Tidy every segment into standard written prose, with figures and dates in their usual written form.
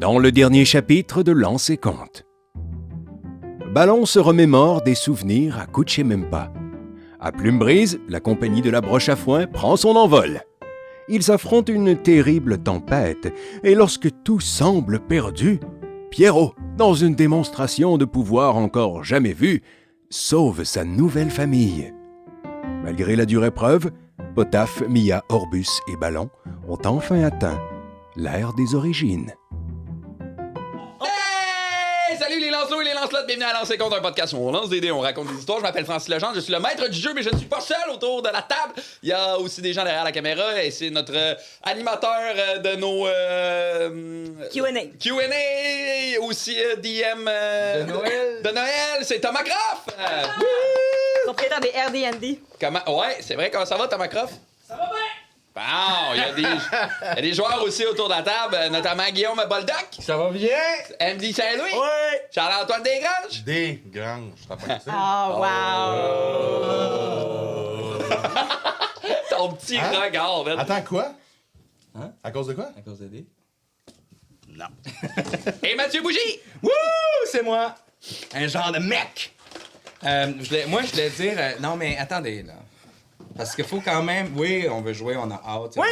dans le dernier chapitre de Lance et Conte. Ballon se remémore des souvenirs à Cuchemempa. À Plume-Brise, la compagnie de la broche à foin prend son envol. Ils affrontent une terrible tempête, et lorsque tout semble perdu, Pierrot, dans une démonstration de pouvoir encore jamais vue, sauve sa nouvelle famille. Malgré la dure épreuve, Potaf, Mia, Orbus et Ballon ont enfin atteint l'ère des origines. Hey! Salut les lancelots et les lancelottes, bienvenue à Lancer Contre, un podcast où on lance des dés, on raconte des histoires. Je m'appelle Francis Legendre, je suis le maître du jeu, mais je ne suis pas seul autour de la table. Il y a aussi des gens derrière la caméra et c'est notre animateur de nos Q&A, aussi DM de Noël, c'est Thomas Croft. Propriétaire des RD&D. Ouais, c'est vrai, comment ça va Thomas Croft? Ça va bien! Bon, il y a des joueurs aussi autour de la table, notamment Guillaume Boldoc, Ça va bien? MD Saint-Louis, Oui! Charles-Antoine Desgranges. Desgranges, t'as pas dit ça? Oh, wow! Ton petit regard, man. Attends, quoi? Hein? À cause de quoi? À cause de D? Non. Et Mathieu Bougie. Wouh! C'est moi! Un genre de mec! Je voulais dire... non, mais attendez, là. Parce qu'il faut quand même... Oui, on veut jouer, on a hâte, c'est beau.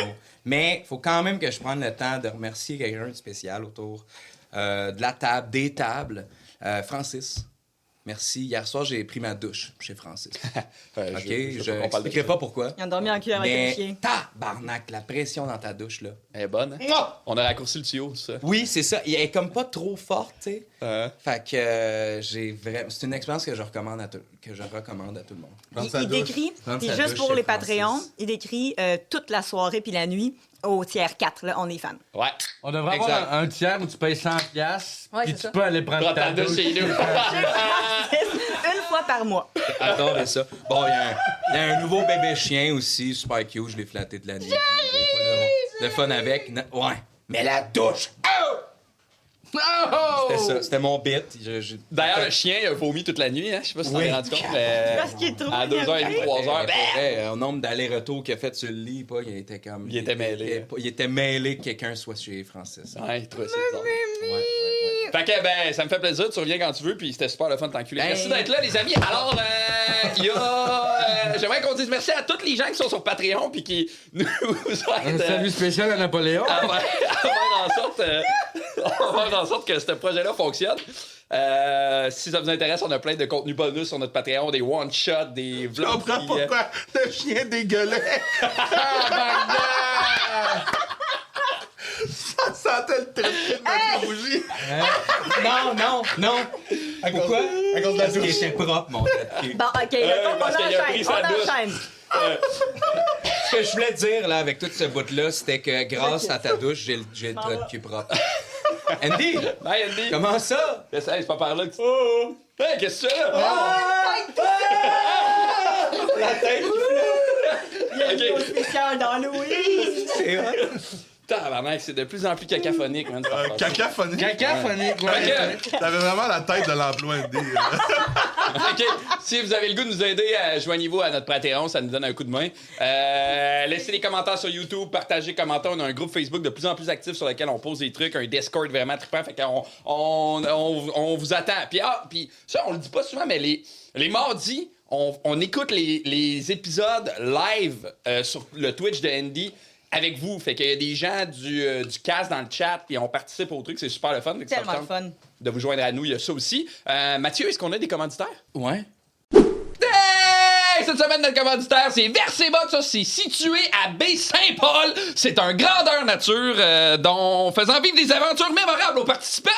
Mais il faut quand même que je prenne le temps de remercier quelqu'un de spécial autour de la table, des tables. Francis. Merci. Hier soir, j'ai pris ma douche chez Francis. OK? Je n'expliquerai pas pourquoi. Il a dormi en cuillère avec un Mais chien. tabarnak, la pression dans ta douche, là. Elle est bonne. Mouah! On a raccourci le tuyau, tout ça. Oui, c'est ça. Elle est comme pas trop forte, tu sais. Fait que c'est une expérience que je recommande à tout le monde. Prendre sa Il douche. décrit, Prendre puis sa juste douche pour chez les Francis. Patreons, il décrit toute la soirée puis la nuit au tiers 4. Là, on est fan. Ouais. On devrait Exact. avoir un tiers où tu payes 100$, Ouais, puis c'est tu ça. peux aller prendre Prends ta ta douche douche. chez nous. Une fois par mois. J'adore ça. Bon, il y a un nouveau bébé chien aussi, super cute. Je l'ai flatté de la nuit. Le fun avec. Ouais. Mais la douche! Oh! C'était ça. C'était mon bit. D'ailleurs, le chien il a vomi toute la nuit, hein. Je sais pas si tu t'en Oui. es rendu compte, mais. Parce qu'il est trop À 2h30, 3h. Au nombre d'allers-retours qu'il a fait sur le lit, il était comme. Il était mêlé. Il était mêlé que quelqu'un soit chez Francis. Ouais, il trouvait ça bizarre. Ouais. Fait que, ben, ça me fait plaisir, tu reviens quand tu veux, puis c'était super le fun de t'enculer. Ben- Merci d'être là, les amis. Alors, il y a. J'aimerais qu'on dise merci à tous les gens qui sont sur Patreon, puis qui nous Un aident. salut spécial à Napoléon. À faire en sorte que ce projet-là fonctionne. Si ça vous intéresse, on a plein de contenus bonus sur notre Patreon, des one-shots, des Je vlogs. comprends qui, pourquoi le chien dégueulait. Ça sentait le trépied de Mathieu Bougie. Non. Pourquoi? À cause de la Parce qu'il douche. était propre, mon tête. Bon, OK, là, parce qu'il a pris on sa douche. enchaîne. Ce que je voulais dire là, avec tout ce bout-là, c'était que grâce à ta douche, j'ai le trait de cul propre. Andy! Bye, Andy. Comment ça? Hey, c'est pas par là que tu. Oh! Hey, qu'est-ce que tu fais là? La tête! Il y a une Ok. autre spéciale dans Louis. C'est hot. Tabarnak, c'est de plus en plus cacophonique, man. cette affaire. Cacaphonique. Cacaphonique, ouais. Fait que, T'avais vraiment la tête de l'emploi MD. OK. Si vous avez le goût de nous aider, joignez-vous à notre Patreon, ça nous donne un coup de main. Laissez des commentaires sur YouTube, partagez, commentez. On a un groupe Facebook de plus en plus actif sur lequel on pose des trucs, un Discord vraiment trippant. Fait qu'on on vous attend. Puis ça, on le dit pas souvent, mais les mardis, on écoute les épisodes live sur le Twitch de Andy avec vous. Fait qu'il y a des gens du cast dans le chat, puis on participe au truc, c'est super le fun. Fait que ça Tellement me le tente fun. de vous joindre à nous, il y a ça aussi. Mathieu, est-ce qu'on a des commanditaires? Ouais. Hey! Cette semaine, notre commanditaire, c'est VerséBox. Ça, c'est situé à Baie-Saint-Paul. C'est un grandeur nature dont faisant vivre des aventures mémorables aux participants.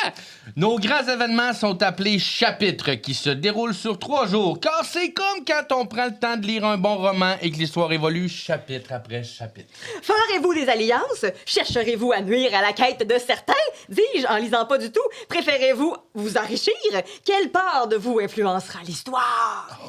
Nos grands événements sont appelés chapitres, qui se déroulent sur 3 jours, car c'est comme quand on prend le temps de lire un bon roman et que l'histoire évolue chapitre après chapitre. Ferez-vous des alliances? Chercherez-vous à nuire à la quête de certains? Dis-je en lisant pas du tout. Préférez-vous vous enrichir? Quelle part de vous influencera l'histoire?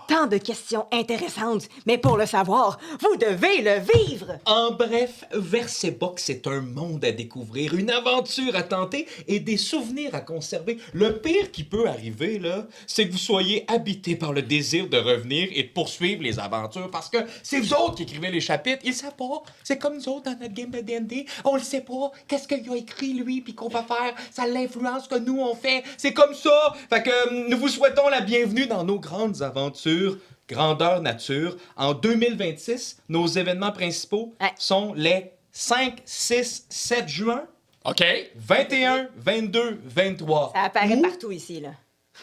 Tant de questions intéressantes, mais pour le savoir, vous devez le vivre. En bref, VerséBox, c'est un monde à découvrir, une aventure à tenter et des souvenirs à conserver. Le pire qui peut arriver, là, c'est que vous soyez habité par le désir de revenir et de poursuivre les aventures parce que c'est vous autres qui écrivez les chapitres. Ils le savent pas. C'est comme nous autres dans notre game de D&D. On le sait pas. Qu'est-ce qu'il a écrit, lui, puis qu'on va faire? Ça l'influence que nous, on fait. C'est comme ça. Fait que nous vous souhaitons la bienvenue dans nos grandes aventures. Grandeur nature. En 2026, nos événements principaux Ouais. sont les 5, 6, 7 juin, OK. 21, 22, 23. Ça apparaît ou partout ici, là.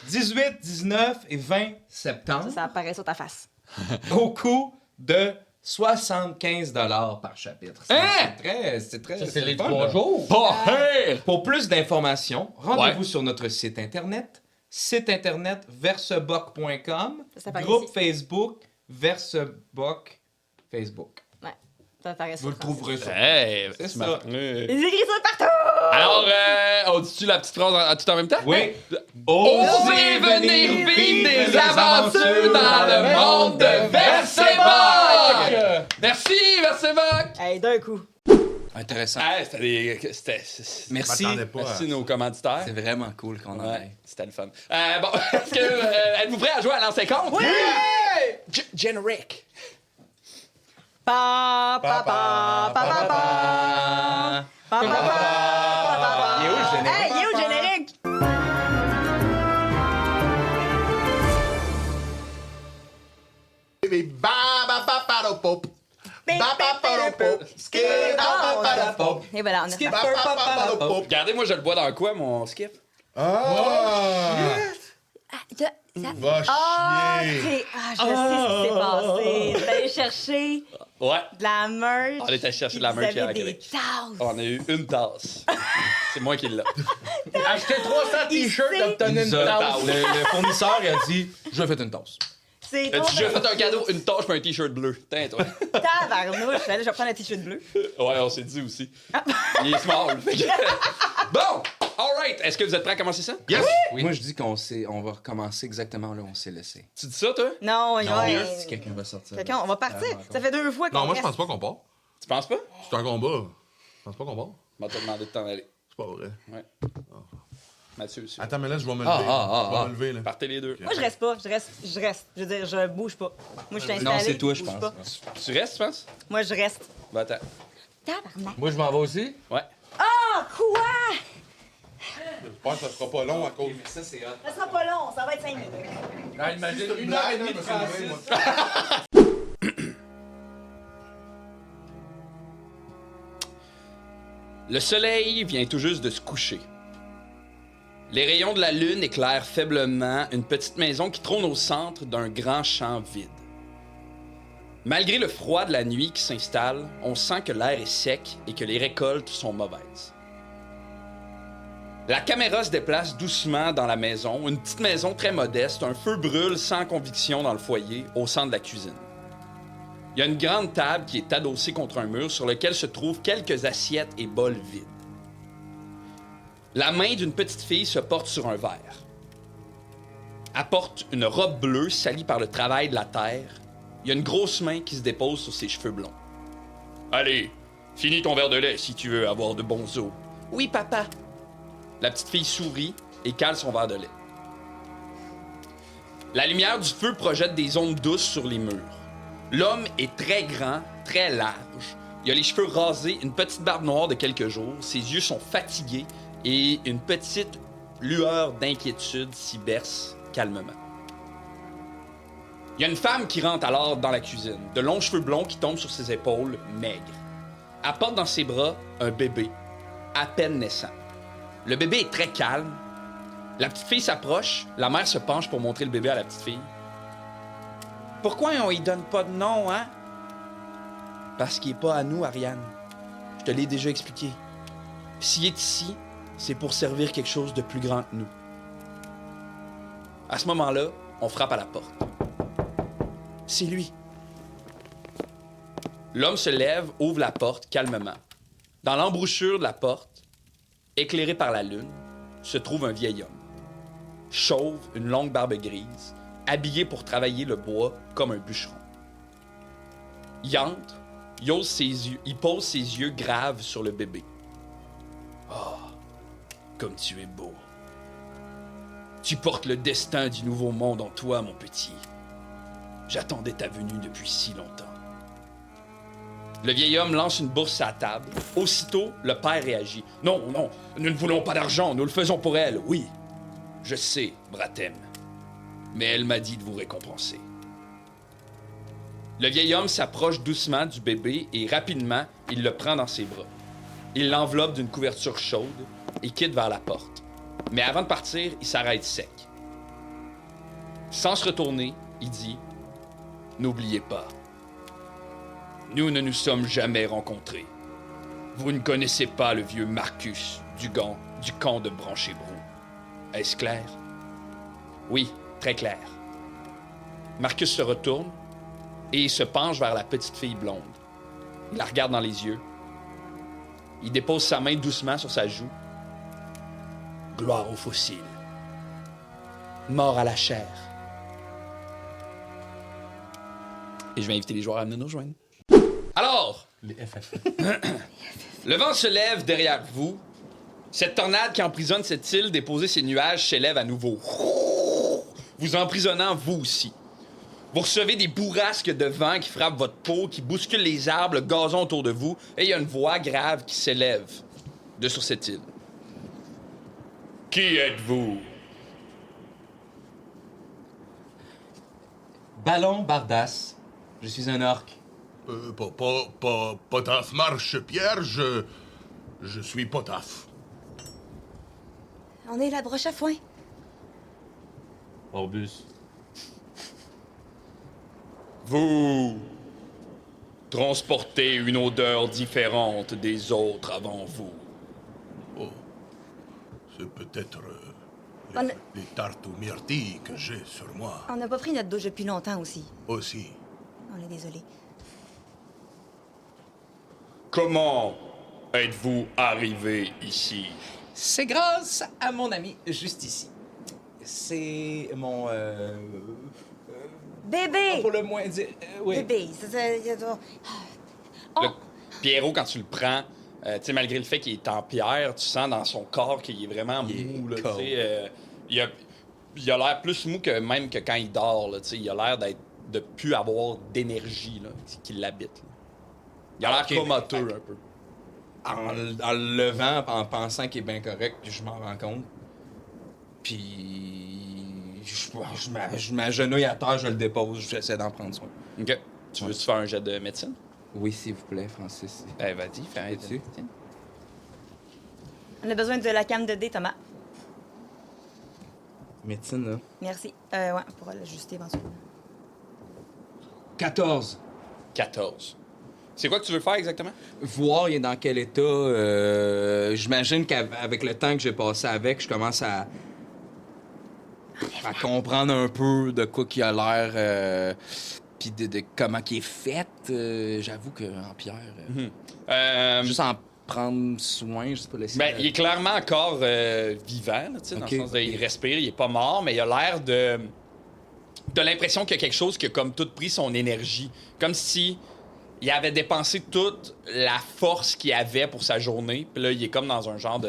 18, 19 et 20 septembre Ça apparaît sur ta face. au coût de 75 $ par chapitre. Hein? C'est très... Ça, c'est les fun, 3 là. jours. Pas pire! Pour plus d'informations, rendez-vous Ouais. sur notre site internet verseboc.com, Ça apparaît groupe ici. Facebook, Verseboc Facebook. Ouais. Ça apparaît sur Vous le ta face. trouverez sur Hey, C'est tu ça. m'as- Les écrits partout! Alors, on dit-tu la petite phrase tout en même temps? Oui. Osez venir vivre des aventures dans le monde de Verseboc! Merci, Verseboc! Hey, d'un coup. Intéressant. Hey, c'était Merci. Je m'attendais pas à Merci nos commanditaires. C'est vraiment cool qu'on en Ouais, aille. c'était le fun. Bon, est-ce que êtes-vous prêts à jouer à lancer compte? Oui! Generic. Pa, pa, pa, pa, pa, pa. Pa, pa, pa, pa, pa. Il est où le générique? Hey, il est où le générique? Baby, ba ba ba ba do pop. Ba ba ba do pop. Skip ba ba ba do pop. Et voilà, on a Skip. Ba ba ba ba do pop. Regardez, moi, je le bois dans quoi, mon skip? Ah! Va Ah, chier. je sais ce qui s'est passé. Vous allez chercher Ouais. de la merch. On est allé chercher de la puis merch vous hier à avez des Québec. tasses. On a eu une tasse. C'est moi qui l'ai. Acheter 300 t-shirts, Il sait. obtenir une Nous a- tasse. Le fournisseur, il a dit « Je fais une tasse C'est As-tu donc déjà fait un cadeau, une tache et un t-shirt bleu? Tiens, toi. tabarnouche. Allez, je vais prendre un t-shirt bleu. Ouais, on s'est dit aussi. Il est small. Fait que- Bon, alright. Est-ce que vous êtes prêts à commencer ça? Yes! ». Moi, je dis on va recommencer exactement là où on s'est laissé. Tu dis ça, toi? Non, il y a... Si quelqu'un va sortir. Quelqu'un, on va partir. Ça fait 2 fois qu'on Non, moi, je reste. pense pas qu'on part. Tu penses pas? C'est un combat. Je pense pas qu'on part. On va te demander de t'en aller. C'est pas vrai. Ouais. Mathieu aussi. Attends, mais là, je vais me lever. Je vais me lever, là. Partez les deux. Moi, je reste pas. Je reste. Je veux dire, je bouge pas. Moi, je suis installée. Non, c'est toi, je bouge pense. pas. Tu restes, tu penses? Moi, je reste. Ben, attends. Tabarnak. Moi, je m'en vais aussi. Ouais. Ah, quoi? Je pense que ça sera pas long à cause. Ça, c'est hot. Ça sera pas long. Ça va être 5 minutes. Ah, imagine, Une 1 heure et blague, demie de là, je me suis levé, Francis. moi. Le soleil vient tout juste de se coucher. Les rayons de la lune éclairent faiblement une petite maison qui trône au centre d'un grand champ vide. Malgré le froid de la nuit qui s'installe, on sent que l'air est sec et que les récoltes sont mauvaises. La caméra se déplace doucement dans la maison, une petite maison très modeste, un feu brûle sans conviction dans le foyer, au centre de la cuisine. Il y a une grande table qui est adossée contre un mur sur lequel se trouvent quelques assiettes et bols vides. La main d'une petite fille se porte sur un verre. Elle porte une robe bleue salie par le travail de la terre. Il y a une grosse main qui se dépose sur ses cheveux blonds. Allez, finis ton verre de lait si tu veux avoir de bons os. Oui, papa. La petite fille sourit et cale son verre de lait. La lumière du feu projette des ondes douces sur les murs. L'homme est très grand, très large. Il a les cheveux rasés, une petite barbe noire de quelques jours. Ses yeux sont fatigués et une petite lueur d'inquiétude s'y berce calmement. Il y a une femme qui rentre alors dans la cuisine, de longs cheveux blonds qui tombent sur ses épaules, maigres. Elle porte dans ses bras un bébé, à peine naissant. Le bébé est très calme. La petite fille s'approche, la mère se penche pour montrer le bébé à la petite fille. Pourquoi on y donne pas de nom, hein? Parce qu'il est pas à nous, Ariane. Je te l'ai déjà expliqué. S'il est ici, c'est pour servir quelque chose de plus grand que nous. À ce moment-là, on frappe à la porte. C'est lui. L'homme se lève, ouvre la porte calmement. Dans l'embouchure de la porte, éclairé par la lune, se trouve un vieil homme. Chauve, une longue barbe grise, habillé pour travailler le bois comme un bûcheron. Il entre, il pose ses yeux graves sur le bébé. « Oh, comme tu es beau. » Tu portes le destin du nouveau monde en toi, mon petit. J'attendais ta venue depuis si longtemps. Le vieil homme lance une bourse à la table. Aussitôt, le père réagit. Non, non, nous ne voulons pas d'argent, nous le faisons pour elle, oui. Je sais, Bratem. Mais elle m'a dit de vous récompenser. Le vieil homme s'approche doucement du bébé et rapidement, il le prend dans ses bras. Il l'enveloppe d'une couverture chaude et quitte vers la porte. Mais avant de partir, il s'arrête sec. Sans se retourner, il dit « N'oubliez pas, nous ne nous sommes jamais rencontrés. Vous ne connaissez pas le vieux Marcus du camp de Branché-Brou. Est-ce clair? » Oui, très clair. Marcus se retourne et se penche vers la petite fille blonde. Il la regarde dans les yeux. Il dépose sa main doucement sur sa joue. Gloire aux fossiles. Mort à la chair. Et je vais inviter les joueurs à venir nous rejoindre. Alors, Les FF. le vent se lève derrière vous. Cette tornade qui emprisonne cette île déposée ses nuages s'élève à nouveau. Vous emprisonnant vous aussi. Vous recevez des bourrasques de vent qui frappent votre peau, qui bousculent les arbres, le gazon autour de vous, et il y a une voix grave qui s'élève de sur cette île. Qui êtes-vous? Ballon Bardas. Je suis un orc. Potaf Marche-Pierre, je suis Potaf. On est la broche à foin. Orbus. Vous transportez une odeur différente des autres avant vous. Oh, c'est peut-être On a- les tartes aux myrtilles que j'ai sur moi On n'a pas pris notre douche depuis longtemps aussi. aussi. On est désolé. Comment êtes-vous arrivé ici? C'est grâce à mon ami juste ici. C'est mon... Bébé! pour le moins dire... oui. Bébé, c'est ça. Le- Pierrot, quand tu le prends, tu sais, malgré le fait qu'il est en pierre, tu sens dans son corps qu'il est vraiment Il est mou. Là, tu cold. sais, il a l'air plus mou que même que quand il dort. Là, tu sais, il a l'air de plus avoir d'énergie là, qui l'habite. Là. Il a l'air Ok, comateux mais- un peu. En le levant, en pensant qu'il est bien correct, je m'en rends compte. Puis... Je m'agenouille à terre, je le dépose, j'essaie d'en prendre soin. OK. Tu veux-tu faire un jet de médecine? Oui, s'il vous plaît, Francis. Eh, vas-y, fais un jet de Dessus. médecine. On a besoin de la cam de dé, Thomas. Médecine, là. Merci. Ouais, on pourra l'ajuster éventuellement. 14. 14. C'est quoi que tu veux faire exactement? Voir il est dans quel état. J'imagine qu'avec le temps que j'ai passé avec, je commence à comprendre un peu de quoi qu'il a l'air, puis de comment il est fait. J'avoue qu'en pierre, juste en prendre soin, je sais pas laisser. Ben, il est clairement encore vivant, là, tu sais, dans Ok, le sens de, ok. il respire, il est pas mort, mais il a l'air de... T'as l'impression qu'il y a quelque chose qui a comme tout pris son énergie. Comme si il avait dépensé toute la force qu'il avait pour sa journée, puis là, il est comme dans un genre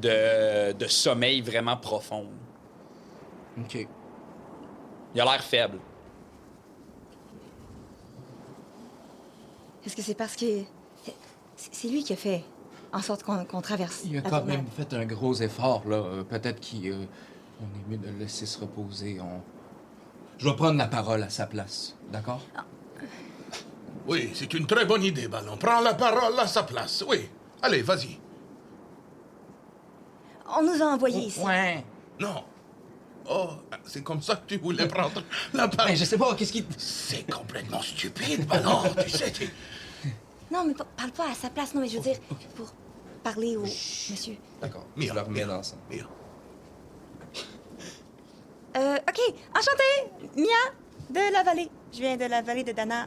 de sommeil vraiment profond. OK. Il a l'air faible. Est-ce que c'est parce que... C'est lui qui a fait en sorte qu'on traverse Il a la quand tornade. même fait un gros effort, là. Peut-être qu'on est mieux de le laisser se reposer. Je vais prendre la parole à sa place, d'accord? Oui, c'est une très bonne idée, Ballon. Prends la parole à sa place. Oui. Allez, vas-y. On nous a envoyés ici. Ouais. Non. Oh, c'est comme ça que tu voulais prendre la parole. Mais je sais pas, qu'est-ce qui... C'est complètement stupide, Ballon. Tu sais, Non, mais parle pas à sa place, non, mais je veux dire, pour parler au monsieur. D'accord, je Mira, le remets Mira, dans ça. Mira. OK, enchantée, Mia de la vallée. Je viens de la vallée de Dana.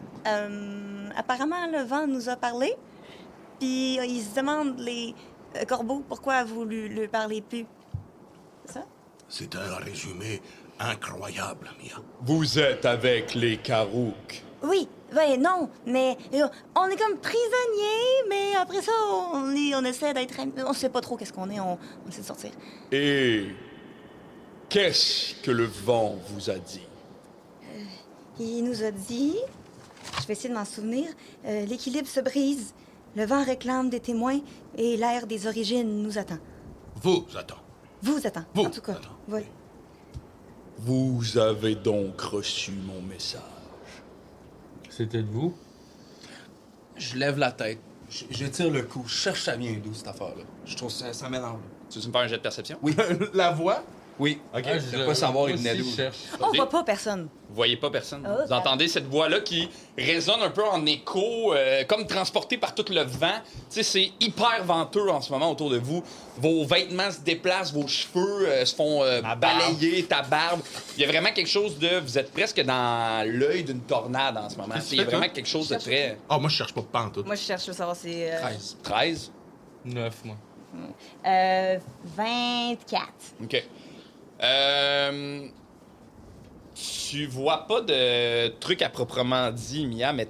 Apparemment, le vent nous a parlé. Puis il se demande, les corbeaux, pourquoi vous lui parlez plus. C'est ça? C'est un résumé incroyable, Mia. Vous êtes avec les Karouk. Oui, ben non, mais on est comme prisonniers, mais après ça, on essaie d'être amis. On sait pas trop qu'est-ce qu'on est, on essaie de sortir. Et Qu'est-ce que le vent vous a dit? Il nous a dit, je vais essayer de m'en souvenir, l'équilibre se brise, le vent réclame des témoins et l'ère des origines nous attend. Vous attends. Vous attend, Vous en tout cas. attend. Oui. Vous avez donc reçu mon message. C'était de vous? Je lève la tête. Je tire le cou. Je cherche ça vient d'où, cette affaire-là. Je trouve ça m'énerve. Tu veux me faire un jet de perception? Oui. La voix? Oui. OK. Ah, Je veux pas savoir, il venait d'où. On voit pas personne. Vous voyez pas personne. Oh, Vous entendez cette voix-là qui résonne un peu en écho, comme transportée par tout le vent. Tu sais, c'est hyper venteux en ce moment autour de vous. Vos vêtements se déplacent, vos cheveux se font balayer, ta barbe. Il y a vraiment quelque chose de... Vous êtes presque dans l'œil d'une tornade en ce moment. Il y a vraiment quelque chose de très... Ah, moi, je cherche pas pantoute. Moi, je cherche, je veux savoir, c'est... 13. 13? 9, moi. 24. OK. Tu vois pas de truc à proprement dit, Mia, mais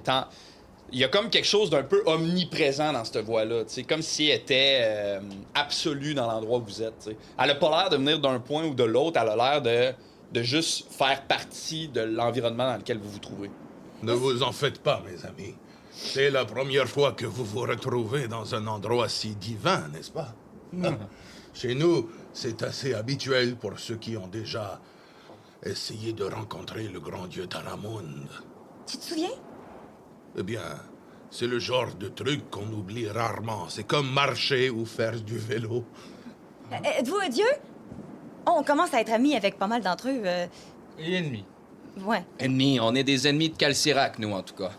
il y a comme quelque chose d'un peu omniprésent dans cette voix-là. Comme si elle était absolue dans l'endroit où vous êtes. T'sais. Elle a pas l'air de venir d'un point ou de l'autre, elle a l'air de juste faire partie de l'environnement dans lequel vous vous trouvez. Ne vous en faites pas, mes amis. C'est la première fois que vous vous retrouvez dans un endroit si divin, n'est-ce pas? Chez nous, c'est assez habituel pour ceux qui ont déjà essayé de rencontrer le grand dieu Taramund. Tu te souviens? Eh bien, c'est le genre de truc qu'on oublie rarement. C'est comme marcher ou faire du vélo. Êtes-vous un dieu? On commence à être amis avec pas mal d'entre eux. Et ennemi. Ouais. Ennemis, on est des ennemis de Calcirac, nous, en tout cas.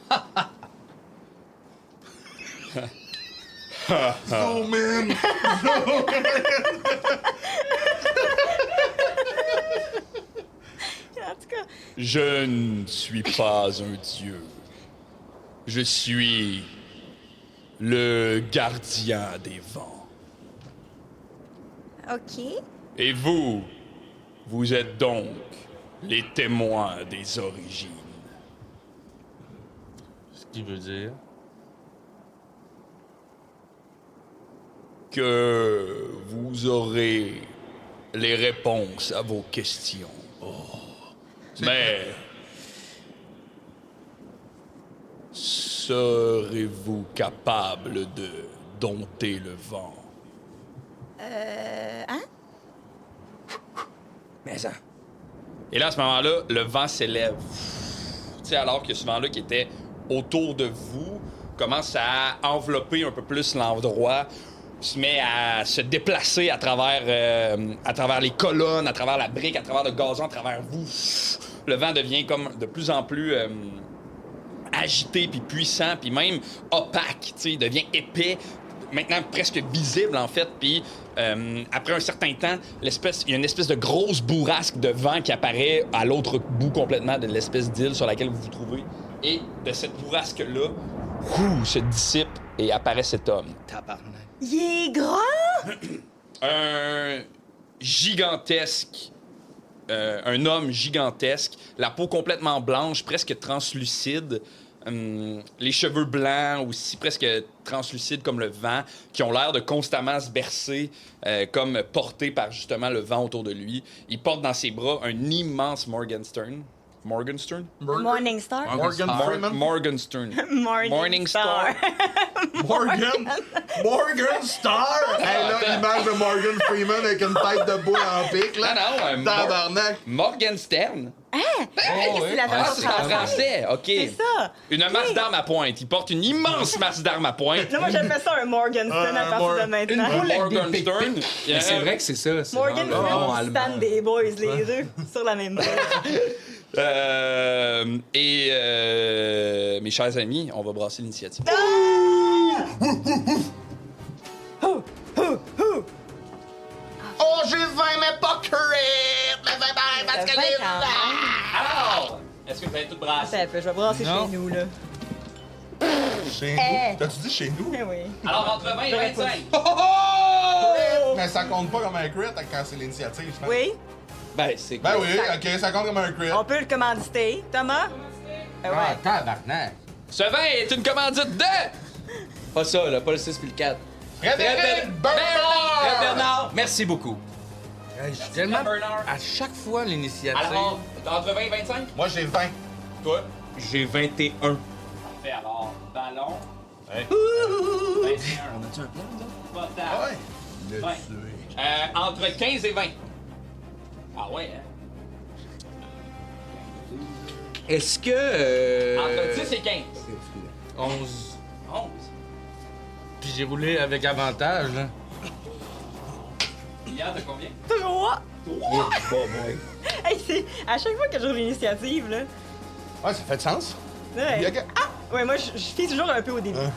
Oh, man! En tout cas, Je ne suis pas un dieu. Je suis le gardien des vents. OK. Et vous, vous êtes donc les témoins des origines. Ce qui veut dire... Que vous aurez les réponses à vos questions. Mais serez-vous capable de dompter le vent? Hein? Mais ça. Et là, à ce moment-là, le vent s'élève. Tu sais, alors que ce vent-là qui était autour de vous commence à envelopper un peu plus l'endroit, se met à se déplacer à travers les colonnes, à travers la brique, à travers le gazon, à travers vous. Le vent devient comme de plus en plus agité, puis puissant, puis même opaque, tu sais, il devient épais, maintenant presque visible en fait, puis après un certain temps, il y a une espèce de grosse bourrasque de vent qui apparaît à l'autre bout complètement de l'espèce d'île sur laquelle vous vous trouvez, et de cette bourrasque-là, se dissipe et apparaît cet homme. Tabarnak. Il est grand! Un gigantesque, un homme gigantesque, la peau complètement blanche, presque translucide, les cheveux blancs aussi presque translucides comme le vent, qui ont l'air de constamment se bercer, comme portés par justement le vent autour de lui. Il porte dans ses bras un immense Morgenstern. Morgenstern? Morningstar? Morgan Freeman? Morgenstern. Morningstar. Morgan Star! Hey, là, l'image de Morgan Freeman avec une tête de boule en pique, là. Non, Tabarnak! Morgenstern? Qu'est-ce que c'est la Ah, version c'est en français, OK. C'est ça. Une masse d'armes à pointe. Il porte une immense masse d'armes à pointe. Là, moi, j'appelle ça un Morgenstern à partir de maintenant. Un Morgenstern. Mais c'est vrai que c'est ça. C'est Morgan genre le nom Freeman, allemand. Stan des Boys, les deux, sur la même page. Mes chers amis, on va brasser l'initiative. Oh, j'ai 20, mais pas crit! Mais 20 parce que Ça fait les... quand même. Alors, est-ce que vous avez tout brassé? Attends un peu, je vais brasser Non. chez nous, là. Chez nous? T'as-tu dit chez nous? Eh oui. Alors, entre 20 et 25. Mais ça compte pas comme un crit quand c'est l'initiative, je pense. Oui, Ben, c'est Ben oui, ok, ça compte comme un crit. on peut le commanditer. Thomas? Ah, Ouais. tabarnak. Ce vin est une commandite de... Pas ça, là, pas le 6 puis le 4. Frédéric Fred Bernard! Bernard, merci beaucoup. Hey, je suis tellement... Bernard. À chaque fois, l'initiative... Alors, entre 20 et 25? Moi, j'ai 20. Toi? J'ai 21. Parfait, alors, ballon. Hey. 21. On a-tu un plan, nous autres? Potable. Ah ouais. Le Ouais. tuer. Entre 15 et 20. Ah ouais, hein? Est-ce que... Entre 10 et 15. 11. 11. Puis j'ai roulé avec avantage, là. Hier, t'as combien? 3! 3. Hey, c'est à chaque fois que je roule l'initiative, là. Ouais, ça fait de sens. Ouais. Il y a que- Ouais, moi, je file toujours un peu au début. Hein?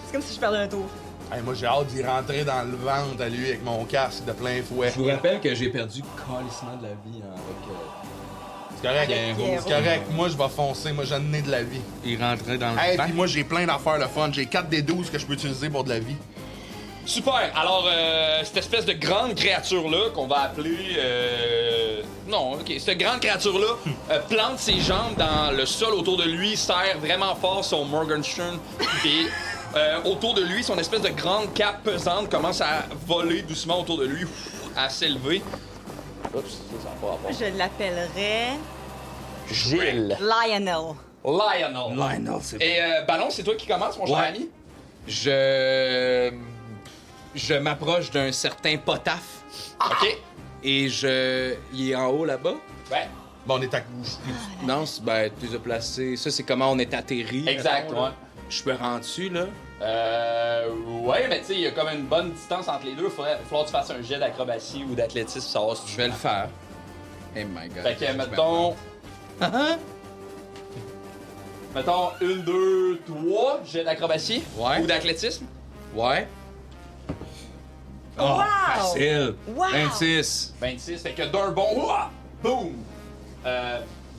C'est comme si je perdais un tour. Hey, moi, j'ai hâte d'y rentrer dans le ventre à lui avec mon casque de plein fouet. Je vous rappelle que j'ai perdu calissement de la vie hein, avec... C'est correct. Pierrot. C'est correct. Moi, je vais foncer. Moi, j'en ai de la vie. Il rentrait dans le Hey, banc. puis moi, j'ai plein d'affaires le fun. J'ai 4 des 12 que je peux utiliser pour de la vie. Super. Alors, cette espèce de grande créature-là, qu'on va appeler... Non, OK. Cette grande créature-là plante ses jambes dans le sol autour de lui, serre vraiment fort son Morgenstern. Et autour de lui, son espèce de grande cape pesante commence à voler doucement autour de lui, à s'élever. Oups, ça va pas rapport. Je l'appellerais Gilles. Lionel. Lionel. Lionel, c'est Et Ballon, c'est toi qui commence, mon cher Ouais. ami? Je m'approche d'un certain potaf OK. et il est en haut là-bas. Ouais. Bon, on est à Non, ben, tu les as placés. Ça, c'est comment on est atterri. Exact, mettons, là. ouais. Je peux rentrer dessus, là. Ouais, mais tu sais, il y a comme une bonne distance entre les deux. Il faudrait que tu fasses un jet d'acrobatie ou d'athlétisme pour savoir si tu Je vais le faire. Hey my god. Fait que, mettons. Mettons 1, 2, 3 jet d'acrobatie Ouais. ou d'athlétisme. Ouais. Oh, Wow! facile. Wow! 26. 26, fait que d'un bon, ouah, boum!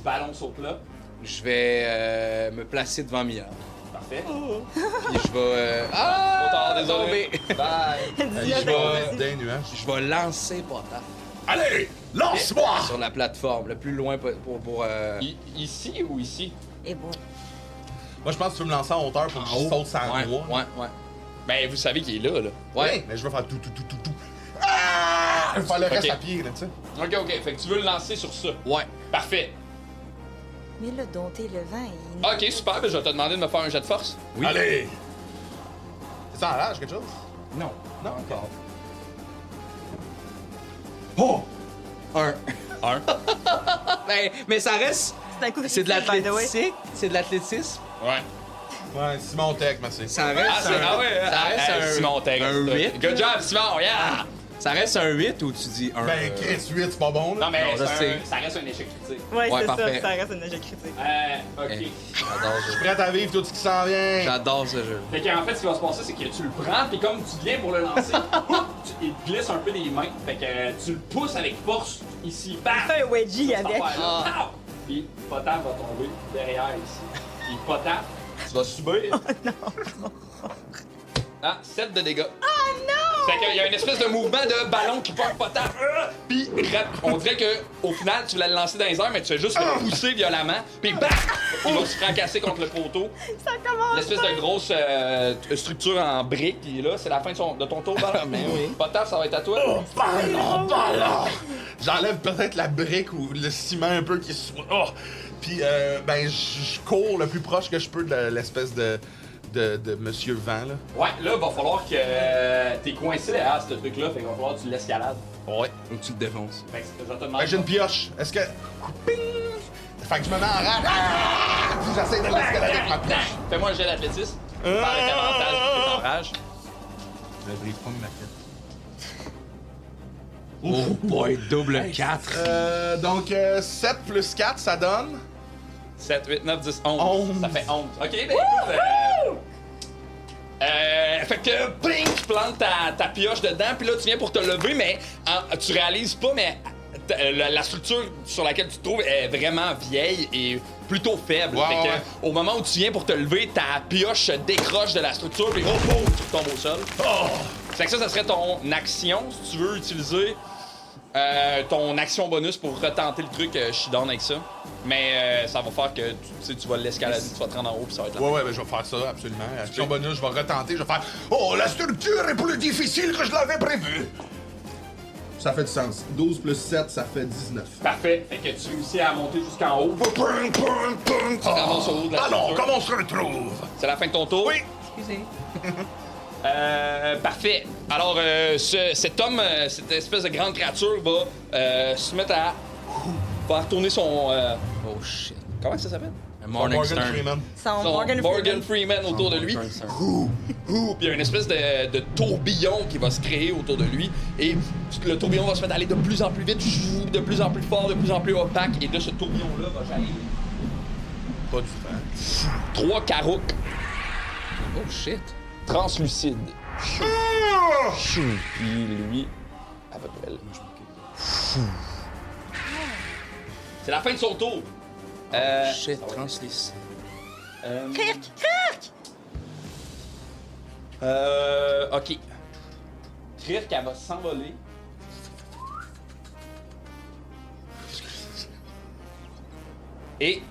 Ballon saute là. Je vais me placer devant Mia. Parfait. Puis je vais... Trop tard, désolé. tombé. Bye. Dis-le, je vais- des nuages. Je vais lancer potaf Allez, lance-moi! sur la plateforme, le plus loin pour Ici ou ici? Et bon. Moi, je pense que tu veux me lancer en hauteur pour que je saute sans Ouais, moi. ouais. Ben, vous savez qu'il est là. Ouais. Mais je veux faire tout. Ah! Je vais faire le reste Ok. à pied, là, tu sais. Ok. Fait que tu veux le lancer sur ça. Ouais. Parfait. Mais là, dompter le vent, il... Ok, super. Ben, je vais te demander de me faire un jet de force. Oui. Allez! C'est ça en rage, quelque chose? Non. Non, encore. Oh! Un. 1. Mais ça reste... C'est un coup C'est de critique, by the way. l'athlétisme. C'est de l'athlétisme. Ouais. Ouais, Simon Tech, merci. Ça reste Ah, c'est ouais. Ça reste un... Simon, t'es un 8. Good job, Simon, yeah! Ça reste un 8 ou tu dis un... Ben, Chris, 8, c'est pas bon, là. Non, mais Non, je sais. ça reste un échec critique. Ouais, Ouais, c'est parfait. ça. Ça reste un échec critique. Ok. Hey, J'adore Je ce suis jeu. prêt à vivre tout ce qui s'en vient. J'adore ce jeu. Fait qu'en fait, ce qui va se passer, c'est que tu le prends, puis comme tu viens pour le lancer, il te glisse un peu des mains. Fait que tu le pousses avec force ici. Bam! Fais un wedgie Cette avec. affaire-là. Pow! Puis Potaf va tomber derrière ici. Puis Potaf, tu vas subir. Ah, 7 de dégâts. Oh non! Fait qu'il y a une espèce de mouvement de ballon qui porte Potaf. Puis on dirait que au final, tu voulais le lancer dans les airs, mais tu fais juste le pousser violemment. Puis bam! Il va se fracasser contre le poteau. Ça commence. L'espèce de grosse structure en briques qui est là, c'est la fin de ton tour, Ballon. Mais oui. Potaf, ça va être à toi. Ballon! J'enlève peut-être la brique ou le ciment un peu qui se... Oh! Puis, ben, je cours le plus proche que je peux de l'espèce de Monsieur Vent, là. Ouais, là, va falloir que t'es coincé derrière ce truc-là, fait qu'il va falloir que tu l'escalades. Ouais. Ou tu le défonces. Fait que je vais te demander. Ben, j'ai une pioche. Est-ce que... Ping! Fait que je me mets en rage. Ah! Puis j'essaie de l'escalader avec ma pioche. Fais-moi un jet d'athlétisme. Par avec avantage, t'es en rage. Je brise pas ma tête. Oh boy, double 4. Donc, 7 plus 4, ça donne... 7, 8, 9, 10, 11. 11. Ça fait 11. Ok, ben écoute. Fait que, bing, tu plantes ta pioche dedans, puis là, tu viens pour te lever, mais tu réalises pas, mais la structure sur laquelle tu te trouves est vraiment vieille et plutôt faible. Ouais, Fait que, ouais. au moment où tu viens pour te lever, ta pioche se décroche de la structure, puis oh, boum, tu tombes au sol. Fait que ça serait ton action, si tu veux utiliser ton action bonus pour retenter le truc. Je suis down avec ça. Mais ça va faire que tu vas l'escalader, tu vas te rendre en haut, puis ça va être là. Ouais, ben je vais faire ça, absolument. Action bonus, je vais retenter, je vais faire... Oh, la structure est plus difficile que je l'avais prévu! Ça fait du sens. 12 plus 7, ça fait 19. Parfait. Fait que tu réussis à monter jusqu'en haut. Tu ramasses au haut de la Alors, structure. comment on se retrouve? C'est la fin de ton tour? Oui. Excusez. Parfait. Alors, cet homme, cette espèce de grande créature va se mettre à... va retourner son... Oh shit. Comment ça s'appelle? Morning Morgan Stern. Freeman. Son Son Morgan Freeman autour de lui. Morgenstern. Puis il y a une espèce de tourbillon qui va se créer autour de lui. Et le tourbillon va se mettre à aller de plus en plus vite, de plus en plus fort, de plus en plus opaque. Et de ce tourbillon-là va jaillir Pas du vent. 3 carouques Oh shit. translucides. Puis lui, à peu près là. C'est la fin de son tour. Shit, translucide. Ok. Kirk, elle va s'envoler. Et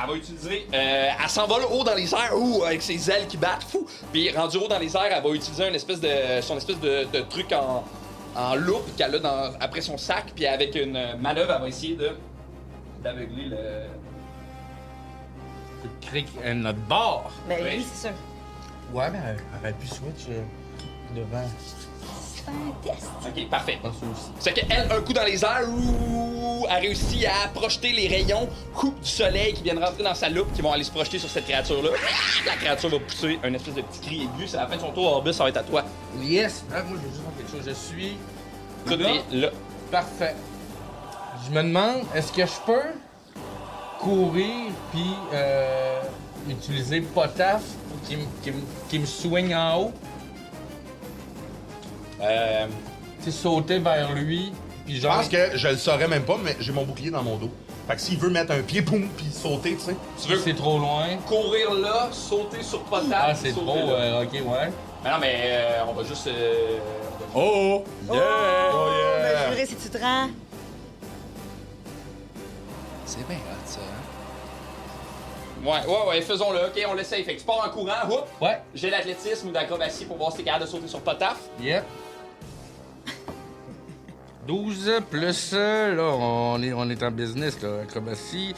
elle va utiliser. Elle s'envole haut dans les airs, avec ses ailes qui battent, fou. Puis rendue haut dans les airs, elle va utiliser son espèce de truc en loupe qu'elle a après son sac. Puis avec une manœuvre, elle va essayer d'aveugler le. Cric notre bord. Ben Oui. oui, c'est sûr. Ouais, mais elle aurait pu switch devant. Fais un test. Ok, parfait. Pas ça aussi. C'est qu'elle, un coup dans les airs, a réussi à projeter les rayons du soleil qui viennent rentrer dans sa loupe, qui vont aller se projeter sur cette créature-là. La créature va pousser un espèce de petit cri aigu. C'est la fin de son tour, Orbus, ça va être à toi. Yes! Ah, moi, je veux juste faire quelque chose. Je suis. Tout est là. Parfait. Je me demande, est-ce que je peux courir puis utiliser Potaf qui me swing en haut? Tu sais, sauter vers lui, puis Je genre. pense que je le saurais même pas, mais j'ai mon bouclier dans mon dos. Fait que s'il veut mettre un pied, boum, puis sauter, tu sais. Tu veux C'est trop loin. courir là, sauter sur Potap. Ah, c'est sauter trop. là. Ok, ouais. Mais non, mais on va juste. Oh! Oh, ben juré, si tu te rends. C'est bien hot, ça. Ouais, faisons-le. Ok, on l'essaye. Fait que tu pars en courant, hop. Ouais. J'ai d'athlétisme ou d'acrobatie pour voir si t'es capable de sauter sur Potaf. Yep. 12 plus, là, on est en business, là, acrobatie.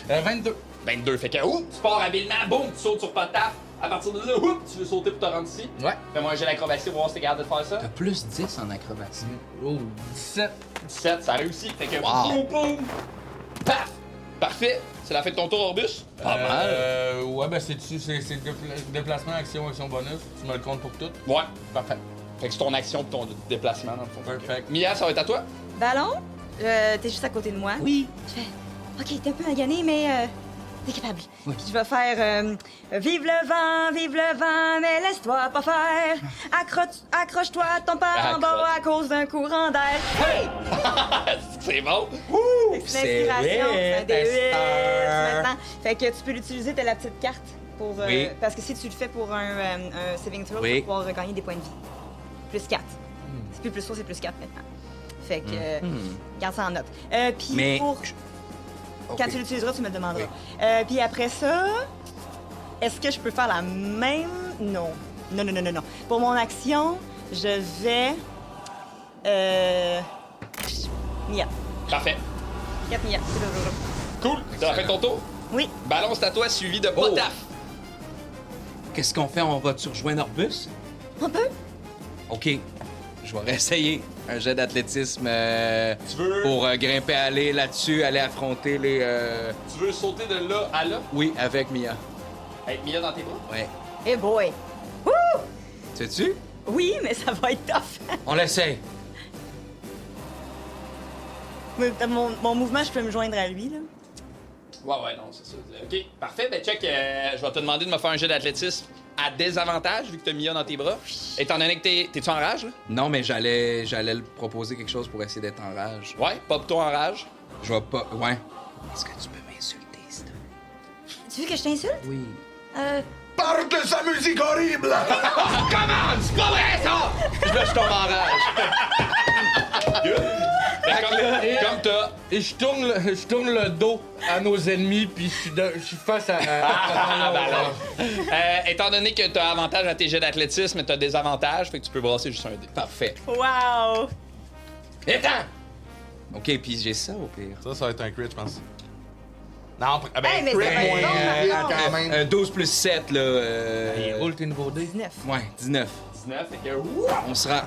22. 22. Fait que, tu pars habilement, boum, tu sautes sur Potaf. À partir de là, tu veux sauter pour te rendre ici. Ouais. Fais-moi j'ai l'acrobatie pour voir si t'es capable de faire ça. T'as plus 10 en acrobatie. Oh, 17. 17, ça réussit. Fait que, Wow. boum, boum, paf! Parfait. C'est la fin de ton tour, Orbus. Pas mal. Ouais, ben c'est déplacement, action, action bonus. Tu me le comptes pour tout. Ouais. Parfait. Fait que c'est ton action pis ton déplacement, dans le fond. Perfect. Mia, ça va être à toi? Ballon, t'es juste à côté de moi. Oui. Je fais, OK, t'es un peu magané, mais t'es capable. Oui. Puis je vais faire vive le vent, mais laisse-toi pas faire. Accroche-toi à ton paranbord à cause d'un courant d'air. Hey! C'est bon. C'est une inspiration, c'est un c'est D8 maintenant. Fait que tu peux l'utiliser, t'as la petite carte pour. Oui. Parce que si tu le fais pour un saving throw, Oui. tu vas pouvoir regagner des points de vie. Plus 4. C'est plus 3, c'est plus 4 maintenant. Fait que garde ça en note. Puis Mais- pour. Quand Ok. tu l'utiliseras, tu me le demanderas. Puis après ça, est-ce que je peux faire la même. Non. Non. Pour mon action, je vais. Mia. Parfait. 4 Mia. Cool. C'est la fin de ton tour. Oui. Ballon, c'est à toi, suivi de Potaf. Qu'est-ce qu'on fait? On va-tu rejoindre Orbus? On peut? OK. Je vais réessayer un jet d'athlétisme Tu veux- pour grimper, aller là-dessus, aller affronter les... Tu veux sauter de là à là? Oui, avec Mia. Avec Mia dans tes bras? Ouais. Eh boy! Wouh! Sais-tu? Oui, mais ça va être tough. On l'essaye. Mon mouvement, je peux me joindre à lui, là. Ouais, non, c'est ça. OK, parfait. Ben, check, je vais te demander de me faire un jet d'athlétisme à désavantage, vu que t'as Mia dans tes bras. Étant donné que t'es-tu en rage, là? Non, mais j'allais le proposer quelque chose pour essayer d'être en rage. Ouais, pop-toi en rage. Je vais pas... Ouais. Est-ce que tu peux m'insulter, s'il te plaît? Tu veux que je t'insulte? Oui. Parle de sa musique horrible! C'est pas vrai, ça! Là, je tombe en rage. Comme t'as. Et je tourne le dos à nos ennemis, puis je suis face à... Étant donné que t'as avantage à tes jets d'athlétisme, mais t'as des avantages, fait que tu peux brasser juste un dé. Parfait. Wow! Attends! OK, puis j'ai ça au pire. Ça va être un crit, je pense. Non, ben, Hey, mais crit, c'est moins, bon, quand même. 12 plus 7, là. Roule tes nouveaux dés. 19. Ouais, 19. 19, fait que. On se rend.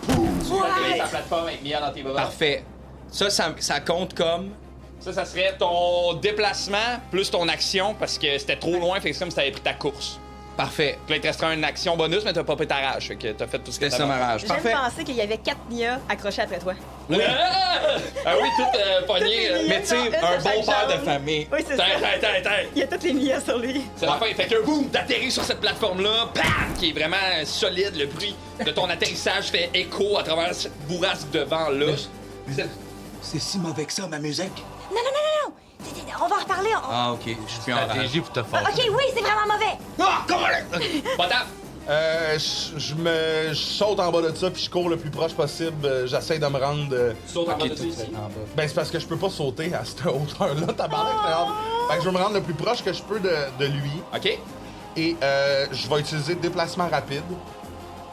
Tu vas atterrir ta plateforme avec Mia dans tes bras. Parfait. Ça compte comme... Ça serait ton déplacement plus ton action parce que c'était trop loin, fait que c'est comme si t'avais pris ta course. Parfait. Puis là, il te restera une action bonus, mais t'as pas pris ta rage, fait que t'as fait tout ce que C'était t'avais. ça ma rage. J'ai Parfait. pensé qu'il y avait 4 Nia accrochés après toi. Oui! Ah oui, tout pogné. Toutes les Mais tu sais, Une un sur bon chaque père de jambe. famille. Oui, c'est ça. Tiens. Il y a toutes les Nia sur lui. C'est la fin. Fait que boum, t'atterris sur cette plateforme-là, bam, qui est vraiment solide. Le bruit de ton atterrissage fait écho à travers cette bourrasque de vent-là. C'est si mauvais que ça, ma musique. Non. On va en reparler. Ah, OK. Je suis en rage. Stratégie pour te faire. OK, oui, c'est vraiment mauvais. Ah, comment Potap! Je saute en bas de ça, puis je cours le plus proche possible. J'essaie de me rendre. Tu sautes en bas de ça ici. Ben, c'est parce que je peux pas sauter à cette hauteur-là, tabarnak. Fait que je vais me rendre le plus proche que je peux de lui. OK? Et je vais utiliser déplacement rapide.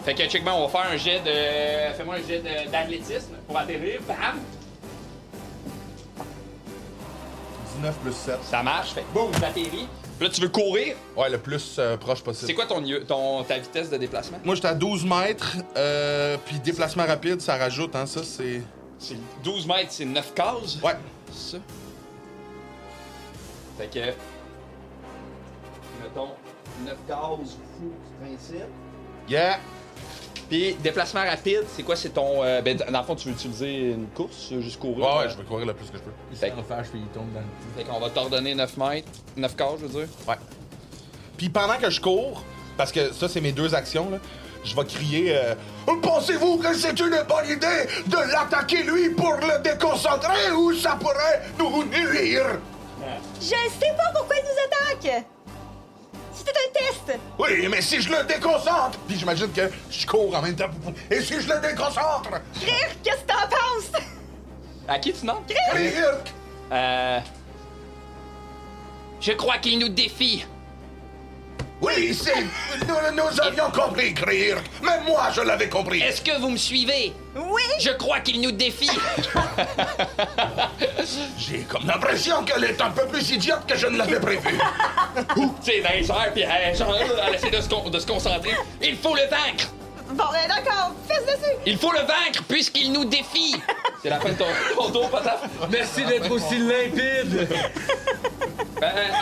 Fait que, check, on va faire un jet de. Fais-moi un jet d'athlétisme pour atterrir. Bam! 19 plus 7. Ça marche. Fait que boum, t'atterris. Puis là, tu veux courir. Ouais, le plus proche possible. C'est quoi ta vitesse de déplacement? Moi, j'étais à 12 mètres, puis déplacement rapide, ça rajoute, hein, ça, c'est... C'est 12 mètres, c'est 9 cases. Ouais. C'est ça. Fait que. Mettons 9 cases fou du principe. Yeah! Puis déplacement rapide, c'est quoi? C'est ton. Ben, dans le fond, tu veux utiliser une course, juste courir? Ouais, je vais courir le plus que je peux. Il s'en fâche, puis il tombe dans le cul. Fait qu'on va t'ordonner 9 mètres, 9 cases, je veux dire. Ouais. Puis pendant que je cours, parce que ça, c'est mes deux actions, là, je vais crier pensez-vous que c'est une bonne idée de l'attaquer, lui, pour le déconcentrer, ou ça pourrait nous nuire? Je sais pas pourquoi il nous attaque. C'était un test. Oui, mais si je le déconcentre, puis j'imagine que je cours en même temps, et si je le déconcentre? Rire, qu'est-ce que t'en penses? À qui tu demandes? Rire! Je crois qu'il nous défie. Oui, nous avions compris, Kriir. Même moi, je l'avais compris. Est-ce que vous me suivez? Oui. Je crois qu'il nous défie. J'ai comme l'impression qu'elle est un peu plus idiote que je ne l'avais prévu. Tu sais, dans les airs, puis elle essaie de se concentrer. Il faut le vaincre. Bon, ben d'accord, fesse dessus. Il faut le vaincre puisqu'il nous défie. C'est la fin de ton tour, Potaf. Merci d'être aussi limpide!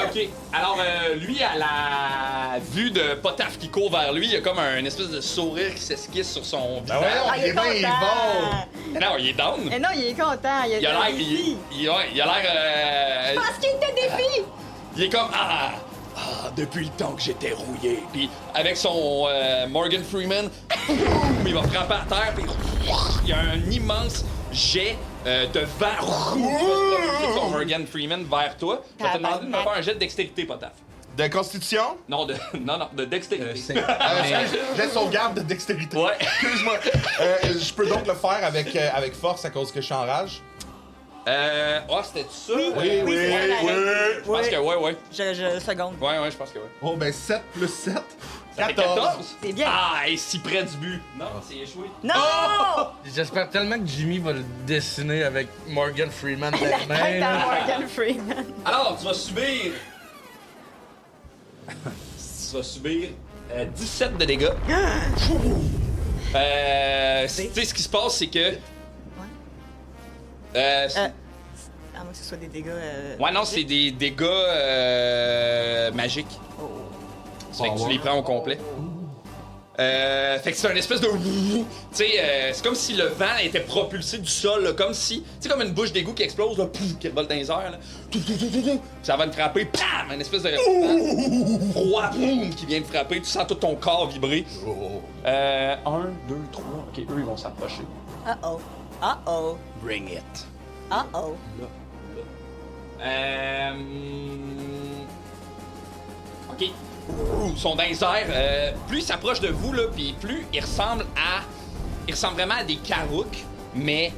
OK. Alors, lui, à la vue de Potaf qui court vers lui, il y a comme un espèce de sourire qui s'esquisse sur son visage. Ah, il est content. Non, il est down. Mais non, il est content. Il a l'air... Il a l'air... Je pense qu'il te défie. Il est comme... depuis le temps que j'étais rouillé. Puis avec son Morgan Freeman, il va frapper à terre, puis il y a un immense jet de vent qui va se propulser de son Morgan Freeman vers toi. Je vais te demander de me faire un jet de dextérité, Potaf. De constitution? Non, de dextérité. J'ai sauvegarde de dextérité. Ouais. Excuse-moi. Je peux donc le faire avec force à cause que je suis en rage? C'était ça? Oui. Je pense que ouais. Je seconde. Ouais, je pense que ouais. Oh, ben 7 plus 7, Ça fait 14. 14? C'est bien. Ah, il est si près du but. Non, c'est échoué. Non! J'espère tellement que Jimmy va le dessiner avec Morgan Freeman La dans tête les mains. à là. Morgan Freeman. Alors, tu vas subir. Tu vas subir 17 de dégâts. Tu sais, ce qui se passe, c'est que. À moins que ce soit des dégâts. Ouais, non, c'est des dégâts magiques. Ça fait que tu les prends au complet. Fait que c'est un espèce de... Tu sais, c'est comme si le vent était propulsé du sol, là, comme si... Tu sais, comme une bouche d'égout qui explose, là, pouf, qui revole dans les airs, là. Ça va te frapper, pam! Une espèce de vent froid, boum, qui vient te frapper. Tu sens tout ton corps vibrer. 1, 2, 3... OK, eux, ils vont s'approcher. Uh-oh. Uh-oh. Bring it. Uh-oh. OK. Ils sont dans les airs. Plus ils s'approchent de vous, là, puis plus ils ressemblent vraiment à des carouques, mais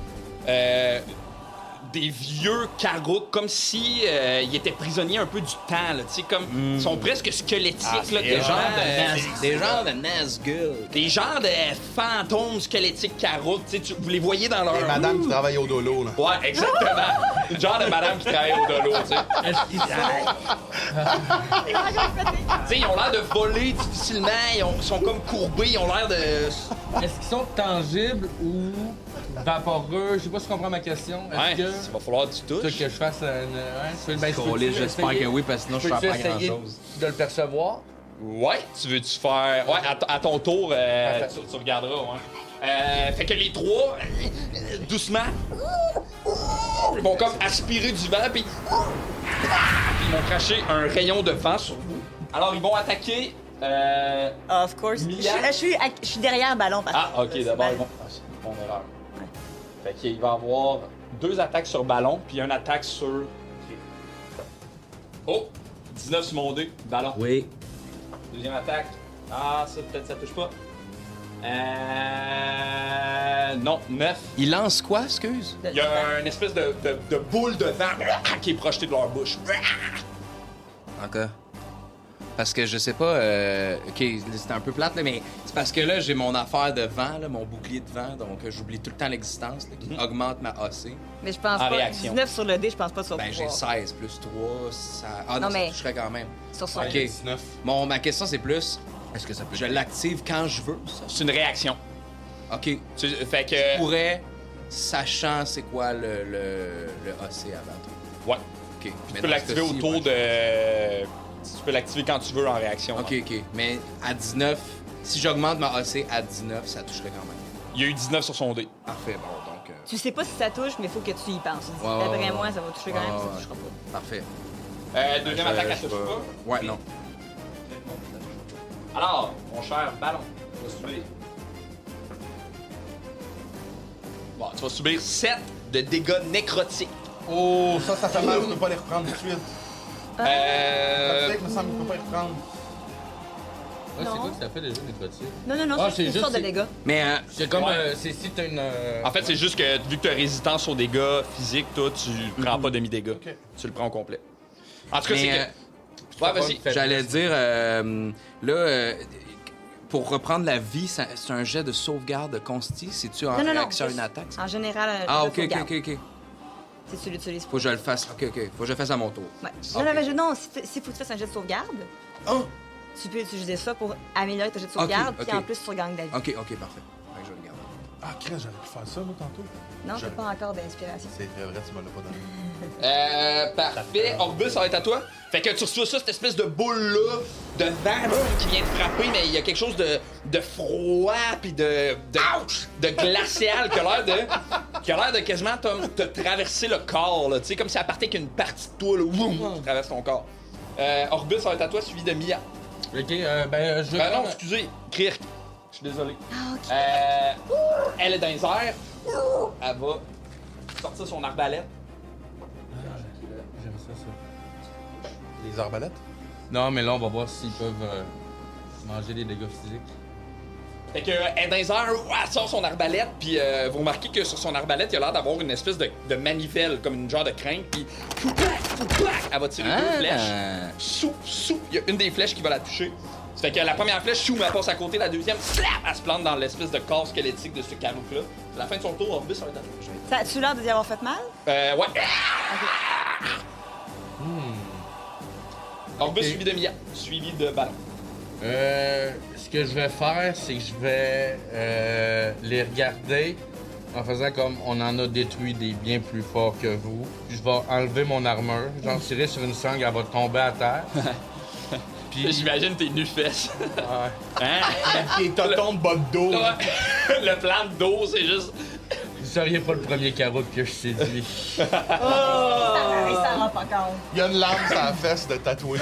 des vieux carouks, comme si ils étaient prisonniers un peu du temps, là, tu sais, comme ils sont presque squelettiques, là, Des genres de Nazgûl. des genres de fantômes squelettiques carouks, tu sais, vous les voyez dans leur... Les madames qui travaillent au dolo, là. Ouais, exactement. Une genre de madame qui travaille au dolo, tu sais. Est-ce qu'ils Tu sais, ils ont l'air de voler difficilement, ils sont comme courbés, ils ont l'air de... est-ce qu'ils sont tangibles ou vaporeux? Je sais pas si tu comprends ma question. Ouais, Est-ce que il va falloir que tu tu veux touches. que je fasse un... Ouais, ben, J'espère que oui, parce que sinon je peux fais pas essayer grand-chose. de le percevoir? Ouais, tu veux-tu faire... Ouais, à ton tour, tu regarderas, ouais. Fait que les trois, doucement, ils vont comme aspirer du vent, puis ils vont cracher un rayon de vent sur vous. Alors, ils vont attaquer... Of course. Mia? Je suis derrière Ballon. Parce Ah, ok, d'abord, ils vont... Ah, c'est mon erreur. Fait qu'il va avoir 2 attaques sur ballon, puis 1 attaque sur... Oh! 19 sur mon dé, ballon. Oui. Deuxième attaque. Ah, ça, peut-être ça touche pas. Non, 9. Il lance quoi, excuse? Il y a une espèce de boule de vent qui est projetée de leur bouche. Encore. Parce que je sais pas, ok, c'était un peu plate, là, mais c'est parce que là, j'ai mon affaire de vent, là, mon bouclier de vent, donc j'oublie tout le temps l'existence, là, qui augmente ma AC. Mais je pense En pas. réaction. 19 sur le dé, je pense pas sur Ben, j'ai 16 plus 3, ça... Ah Non, non, mais- ça toucherait quand même. Sur son Ok. 19. Ma question, c'est plus, est-ce que ça peut... Je l'active quand je veux, ça? C'est une réaction. Ok. Fait que... Je pourrais, sachant c'est quoi le AC avant toi. Ouais. Ok. Tu peux l'activer autour de... Tu peux l'activer quand tu veux en réaction. Ok, ouais. ok. Mais à 19, si j'augmente ma AC à 19, ça toucherait quand même. Il y a eu 19 sur son dé. Parfait, bon, donc... Tu sais pas si ça touche, mais il faut que tu y penses. Ouais, D'après ouais, moi, ouais. ça va toucher quand même, Ouais, ça ouais. touchera pas. Parfait. Deuxième attaque, elle touche pas. Ouais, non. Alors, mon cher ballon, tu vas subir... Bon, tu vas subir 7 de dégâts nécrotiques. Oh, ça fait mal, je peux pas les reprendre tout de suite. Euh... Ça fait que me semble qu'il peut pas les reprendre. Ouais, c'est Non. quoi que ça fait déjà, les petits? Non, non, non, Ah, c'est c'est une juste- sorte de dégâts. Mais C'est comme, Ouais. c'est si t'as une... En fait, c'est juste que vu que tu as résistance aux dégâts physiques, toi, tu prends pas demi-dégâts. Tu le prends au complet. En tout cas, c'est mais que... Ouais, vas-y. j'allais dire, pour reprendre la vie, c'est un jet de sauvegarde de consti. C'est-tu en Non, non, non. réaction à une attaque? ça? En général, Ah, je ok, sauvegarde. ok. C'est celui que tu utilises. Faut que je le fasse. Ok. Faut que je le fasse à mon tour. Ouais. Non, non, mais non, s'il faut que tu fasses un jet de sauvegarde, Oh! tu peux utiliser ça pour améliorer ton jet de sauvegarde, ok. puis en plus, tu regagnes de la vie. Ok, parfait. Ouais, je vais le garder. Ah, Chris, j'aurais pu faire ça, moi, tantôt. Non, Je- t'as pas encore d'inspiration. C'est très vrai, tu me l'as pas donné. Parfait. Orbus, ça va être à toi. Fait que tu reçois ça, cette espèce de boule-là, de vent qui vient te frapper, mais il y a quelque chose de froid puis de glacial qui a l'air de quasiment te traverser le corps, là. Tu sais, comme si elle partait qu'une partie de toi, là, woum, qui traverse ton corps. Orbus, ça va être à toi, suivi de Mia. Ok, ben, je... Non, excusez, Kirk. Je suis désolé. Ah, ok. Elle est dans les airs. Elle va sortir son arbalète. J'aime ça. Les arbalètes? Non, mais là, on va voir s'ils peuvent manger des dégâts physiques. Fait que elle est dans les airs, elle sort son arbalète, puis vous remarquez que sur son arbalète, il a l'air d'avoir une espèce de manivelle, comme une genre de crinque, puis elle va tirer 2 flèches. Il y a une des flèches qui va la toucher. Ça fait que la première flèche, elle passe à côté, la deuxième, elle se plante dans l'espèce de corps squelettique de ce carouk-là. À la fin de son tour, Orbus, ça va être à toi. Ça a-tu l'air d'y avoir fait mal? Ouais. Orbus suivi de Mia, suivi de Ballon. Ce que je vais faire, c'est que je vais les regarder en faisant comme on en a détruit des bien plus forts que vous. Puis je vais enlever mon armure, j'en tirer sur une sangle, elle va tomber à terre. Puis, J'imagine tes nu-fesses. ouais. Hein? Et tonton de bas de dos. Ouais. Le plan de dos, c'est juste... Vous seriez pas le premier carreau que je séduis. Ça rend pas compte. Il y a une lame sur la fesse de tatoué.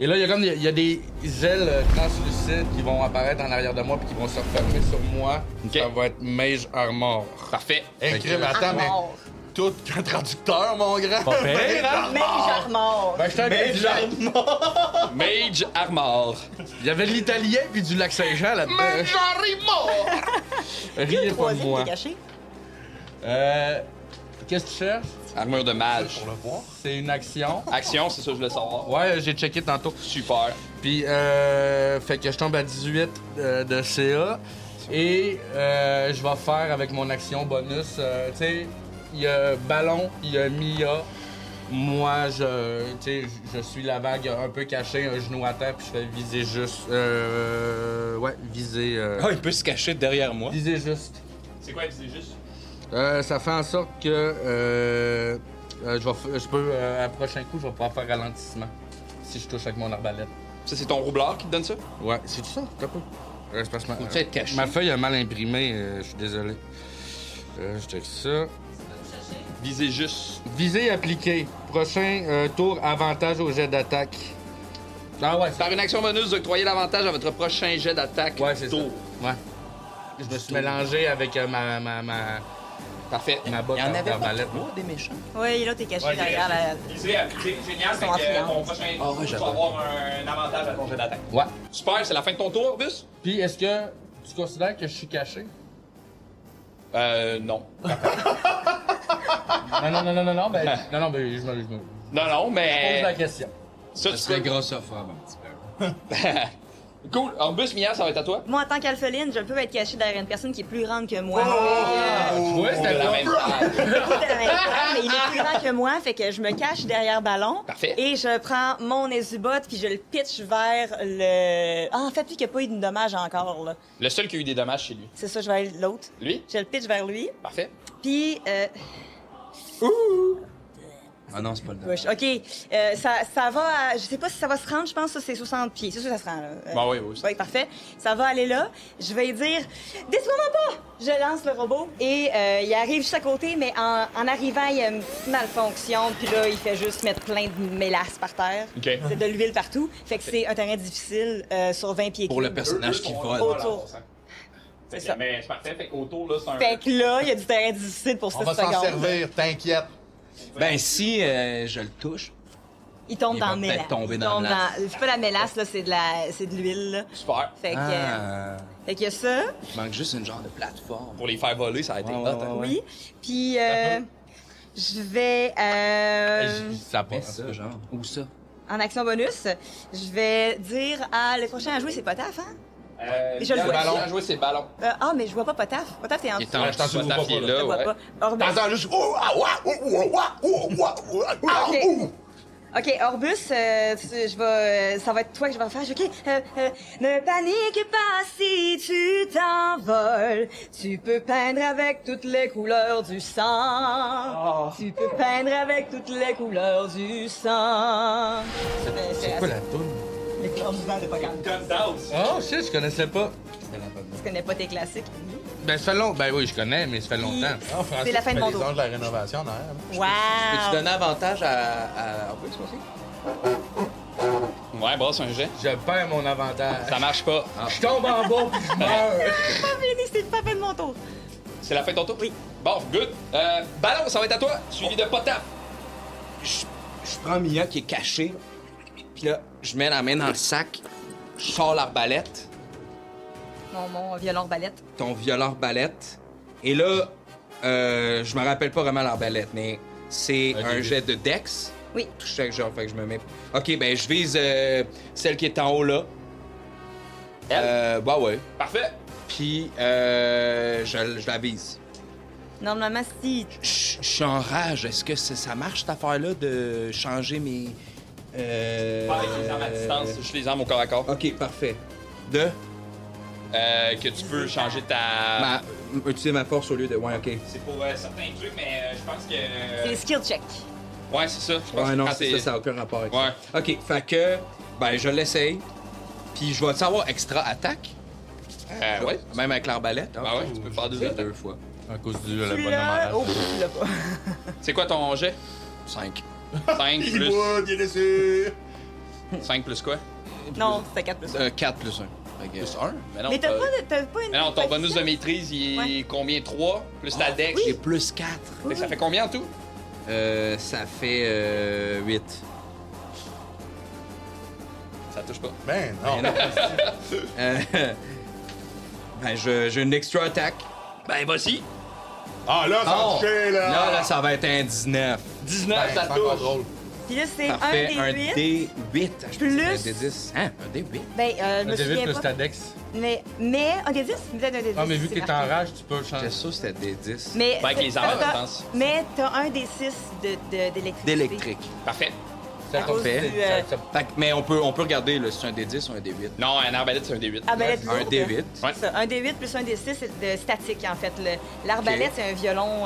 Et là, il y a des ailes translucides qui vont apparaître en arrière de moi puis qui vont se refermer sur moi. Ok. Ça va être Mage Armor. Parfait. Hey, crime, attends, mais Mort. tout qu'un traducteur, mon grand. Pas pire, hein? Mais mort. Ben, j'étais un gars du Mage Armor. Il y avait de l'italien puis du lac Saint-Jean là-dedans. Riez pas de Troisième moi. qui est caché. Qu'est-ce que tu cherches? Armure de mage. Pour le voir. C'est une action. Action, c'est ça, je voulais savoir. Ouais, j'ai checké tantôt. Super. Puis, fait que je tombe à 18 de CA. Et je vais faire avec mon action bonus. Tu sais, il y a Ballon, il y a Mia. Moi, je suis la vague un peu cachée, un genou à terre, puis je fais viser juste. Ouais, viser. Ah, il peut se cacher derrière moi. Viser juste. C'est quoi, c'est juste? Ça fait en sorte que je peux, à prochain coup, je vais pouvoir faire ralentissement si je touche avec mon arbalète. Ça, c'est ton roublard qui te donne ça? Ouais, c'est tout ça, t'as pas. C'est parce que Faut-tu être caché? ma feuille a mal imprimé, je suis désolé. Je check ça. Visez juste. Visée appliquée. Prochain tour, avantage au jet d'attaque. Ah ouais, Par une action bonus, vous octroyez l'avantage à votre prochain jet d'attaque. ouais, c'est ça. tour. Ouais. Je me suis mélangé avec ma Parfait. botte Il y en avait pas d'arbalète. trop des méchants. Oui, là, t'es caché derrière la. Visez appliqué, génial. Sont en silence. ton prochain tour, tu vas avoir un avantage à ton jet d'attaque. Ouais. Super, c'est la fin de ton tour, Orbus? Puis, est-ce que tu considères que je suis caché? Non. Non, ben, non, ben, je me Non, pose mais. la question. Ça, tu serait serais grossophobe un petit peu. Cool. Orbus, Mia, ça va être à toi. Moi, en tant qu'alpheline, je peux être cachée derrière une personne qui est plus grande que moi. Tu vois, c'était la pas- même taille. Pas de la même taille, mais il est plus grand que moi, fait que je me cache derrière Ballon. Parfait. Et je prends mon Exubot puis je le pitch vers le. Ah, en fait, lui qui a pas eu de dommage encore, là. Le seul qui a eu des dommages chez lui. C'est ça, je vais aller l'autre. Lui? Je le pitch vers lui. Parfait. Puis, Ah non, c'est pas le push. OK. Ça va à... Je sais pas si ça va se rendre, je pense que c'est 60 pieds. C'est sûr que ça se rend, là. Bon, oui. Oui, parfait. Ça va aller là. Je vais lui dire « Déçois-moi pas! » Je lance le robot et il arrive juste à côté, mais en arrivant, il y a une petite malfonction. Puis là, il fait juste mettre plein de mélasse par terre. OK. C'est de l'huile partout. Fait que c'est un terrain difficile sur 20 pieds Pour le cubes. personnage qui vole. Autour. C'est ça. Mais c'est parfait. Fait qu'autour, là, c'est un. Fait que là, il y a du terrain difficile pour 6 On va secondes. s'en servir, t'inquiète. Ben, si je le touche, Il tombe Il dans va la mélasse. peut-être tomber Il dans tombe la mélasse. C'est pas la mélasse, là, c'est de l'huile, là. Super. Fait que, ah, qu'il y a ça. il manque juste une genre de plateforme. Pour les faire voler, ça a été hot. hein. Oui. Puis, je vais. Ça Mais passe. ça, genre. Où ça? En action bonus, je vais dire à. Le prochain à jouer, c'est Potaf, hein? Je le le vois. ballon à jouer, c'est le ballon. Mais je vois pas Potaf. Potaf, t'es en Il est dessous. en je t'en dessous, souviens Potaf, il est pas, là, Je le vois ouais. pas. Orbus. T'entends juste. Oh, ah, ouah, oh, oh, ouah, oh, ouah, oh, ah, Ok. ouh. OK, Orbus, je vais, ça va être toi que je vais faire. OK. Ne panique pas si tu t'envoles. Tu peux peindre avec toutes les couleurs du sang. Tu peux peindre avec toutes les couleurs du sang. C'est quoi la toune? Les couleurs du vent de Pokémon. Oh shit, je connaissais pas. Tu connais pas tes classiques? Ben, ça fait longtemps. Ben oui, je connais, mais ça fait longtemps. Ah, Francis, C'est la fin de tu fais mon les tour. anges de la rénovation derrière. Peux-tu Wow! donner avantage à Orbus aussi? Ouais, brasse un jet. Je perds mon avantage. Ça marche pas. Je tombe en bas puis je meurs. C'est pas fini, c'est pas fin de mon tour. C'est la fin de ton tour? Oui. Bon, good. Ballon, ça va être à toi, suivi de Potaf. Je prends Mia qui est cachée, puis là, je mets la main dans le sac, je sors l'arbalète, Mon violon arbalète. ton violet arbalète, et là, je me rappelle pas vraiment l'arbalète, mais c'est Ok, un ok. jet de Dex. Oui. Chaque genre, fait que je me mets. Ok, ben je vise celle qui est en haut là. Bah ouais. Parfait. Puis je la vise. Normalement, si. Je suis en rage. Est-ce que ça marche cette affaire-là de changer mes. Pas avec les armes à distance, je les armes au corps à corps. Ok, parfait. De. Que tu peux changer ta. Utiliser ma force au lieu de. Ouais, ok. C'est pour certains trucs, mais je pense que. C'est skill check. Ouais, c'est ça. Je pense Ouais, non, que quand c'est t'es- ça n'a aucun rapport avec Ouais. ça. Ok, fait que. Ben, je l'essaye. Puis je vais savoir extra attaque. Ouais. Même avec l'arbalète. Ah ouais, tu peux faire deux attaques. Deux fois. À cause du la Tu bonne l'as. amarrage. Oh, tu l'as pas. C'est quoi ton jet? 5. 5 Il plus. boit, bien laissé. 5 plus quoi? Non, c'était 4 plus 1. 4 plus 1. Plus 1? Mais non, Mais t'as pas une. Mais non, ton bonus de maîtrise, il est Ouais. combien? 3? Plus ta dex? J'ai plus 4. Fait que ça fait combien en tout? Ça fait 8. Ça touche pas. Ben non. Ben, j'ai une extra attaque. Ben, vas-y. Ah, là, ça Oh! va toucher, là! Là, ça va être un 19. 19, Ben, ça c'est encore touche. drôle. Puis là, c'est Ça fait un un D8. D8. Je Plus- pensais que c'était un D10. Hein? Un D8? Ben, je Un me D8 souviens plus pas. ta dex. Mais un D10? Peut-être un D10. Ah, mais vu que c'est t'es en marqué. rage, tu peux J'étais changer. sûr que c'était D10. Mais, Ben, avec les armes, je pense. Mais t'as un D6 d'électricité. D'électrique. Parfait. Ça À cause fait. du, Fait que- mais on peut regarder là, si c'est un D10 ou un D8. Non, un arbalète, c'est un D8. arbalète Un lourde. D8. Ouais. C'est ça. Un D8 plus un D6, c'est de statique, en fait. L'arbalète, c'est un violon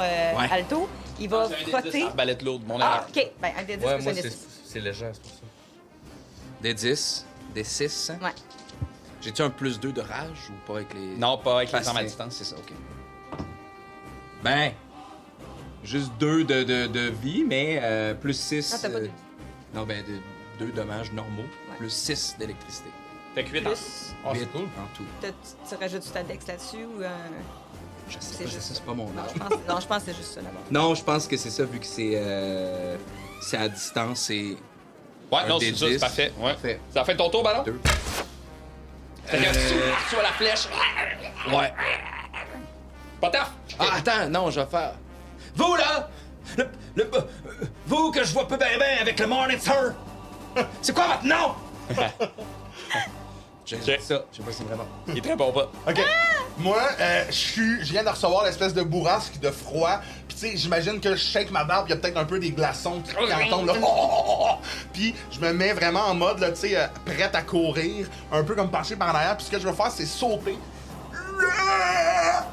alto. Il va C'est un D10, frotter. arbalète lourde, mon Ah, erreur. OK. Ben, un D10 Ouais, plus moi, un D6. c'est léger, c'est pour ça. D10. D6. Ouais. J'ai-tu un plus 2 de rage ou pas avec les. Non, pas avec les Parce armes à que- distance. C'est ça, ok. Ben. Juste 2 de vie, mais plus 6. Ah, t'as pas de- Non, ben 2 dommages normaux, plus 6 d'électricité. Fait que 8 ans. Plus, Ah, c'est 8 cool. en tout. tu rajoutes ta dex là-dessus ou Je sais C'est pas, juste c'est pas mon Non, âge. je pense que c'est juste ça d'abord. Non, je pense que c'est ça, vu que c'est à distance, c'est. Ouais, Un non, c'est ça, D10. c'est parfait. Ouais. Parfait. Ça fait ton tour, ballon? 2. Fait que tu vois la flèche. Ouais. Pas taf. Ah, attends, non, je vais faire. Vous, là! Vous que je vois peu bien avec le Morningstar! C'est quoi votre nom? J'ai Ok. ça. Je sais pas si c'est vraiment. Il te répond pas. OK. Moi, je viens de recevoir l'espèce de bourrasque de froid. Puis, tu sais, j'imagine que je shake ma barbe, il y a peut-être un peu des glaçons qui en tombent, là. Puis, je me mets vraiment en mode, là, tu sais, prête à courir, un peu comme penché par en arrière. Puis, ce que je veux faire, c'est sauter.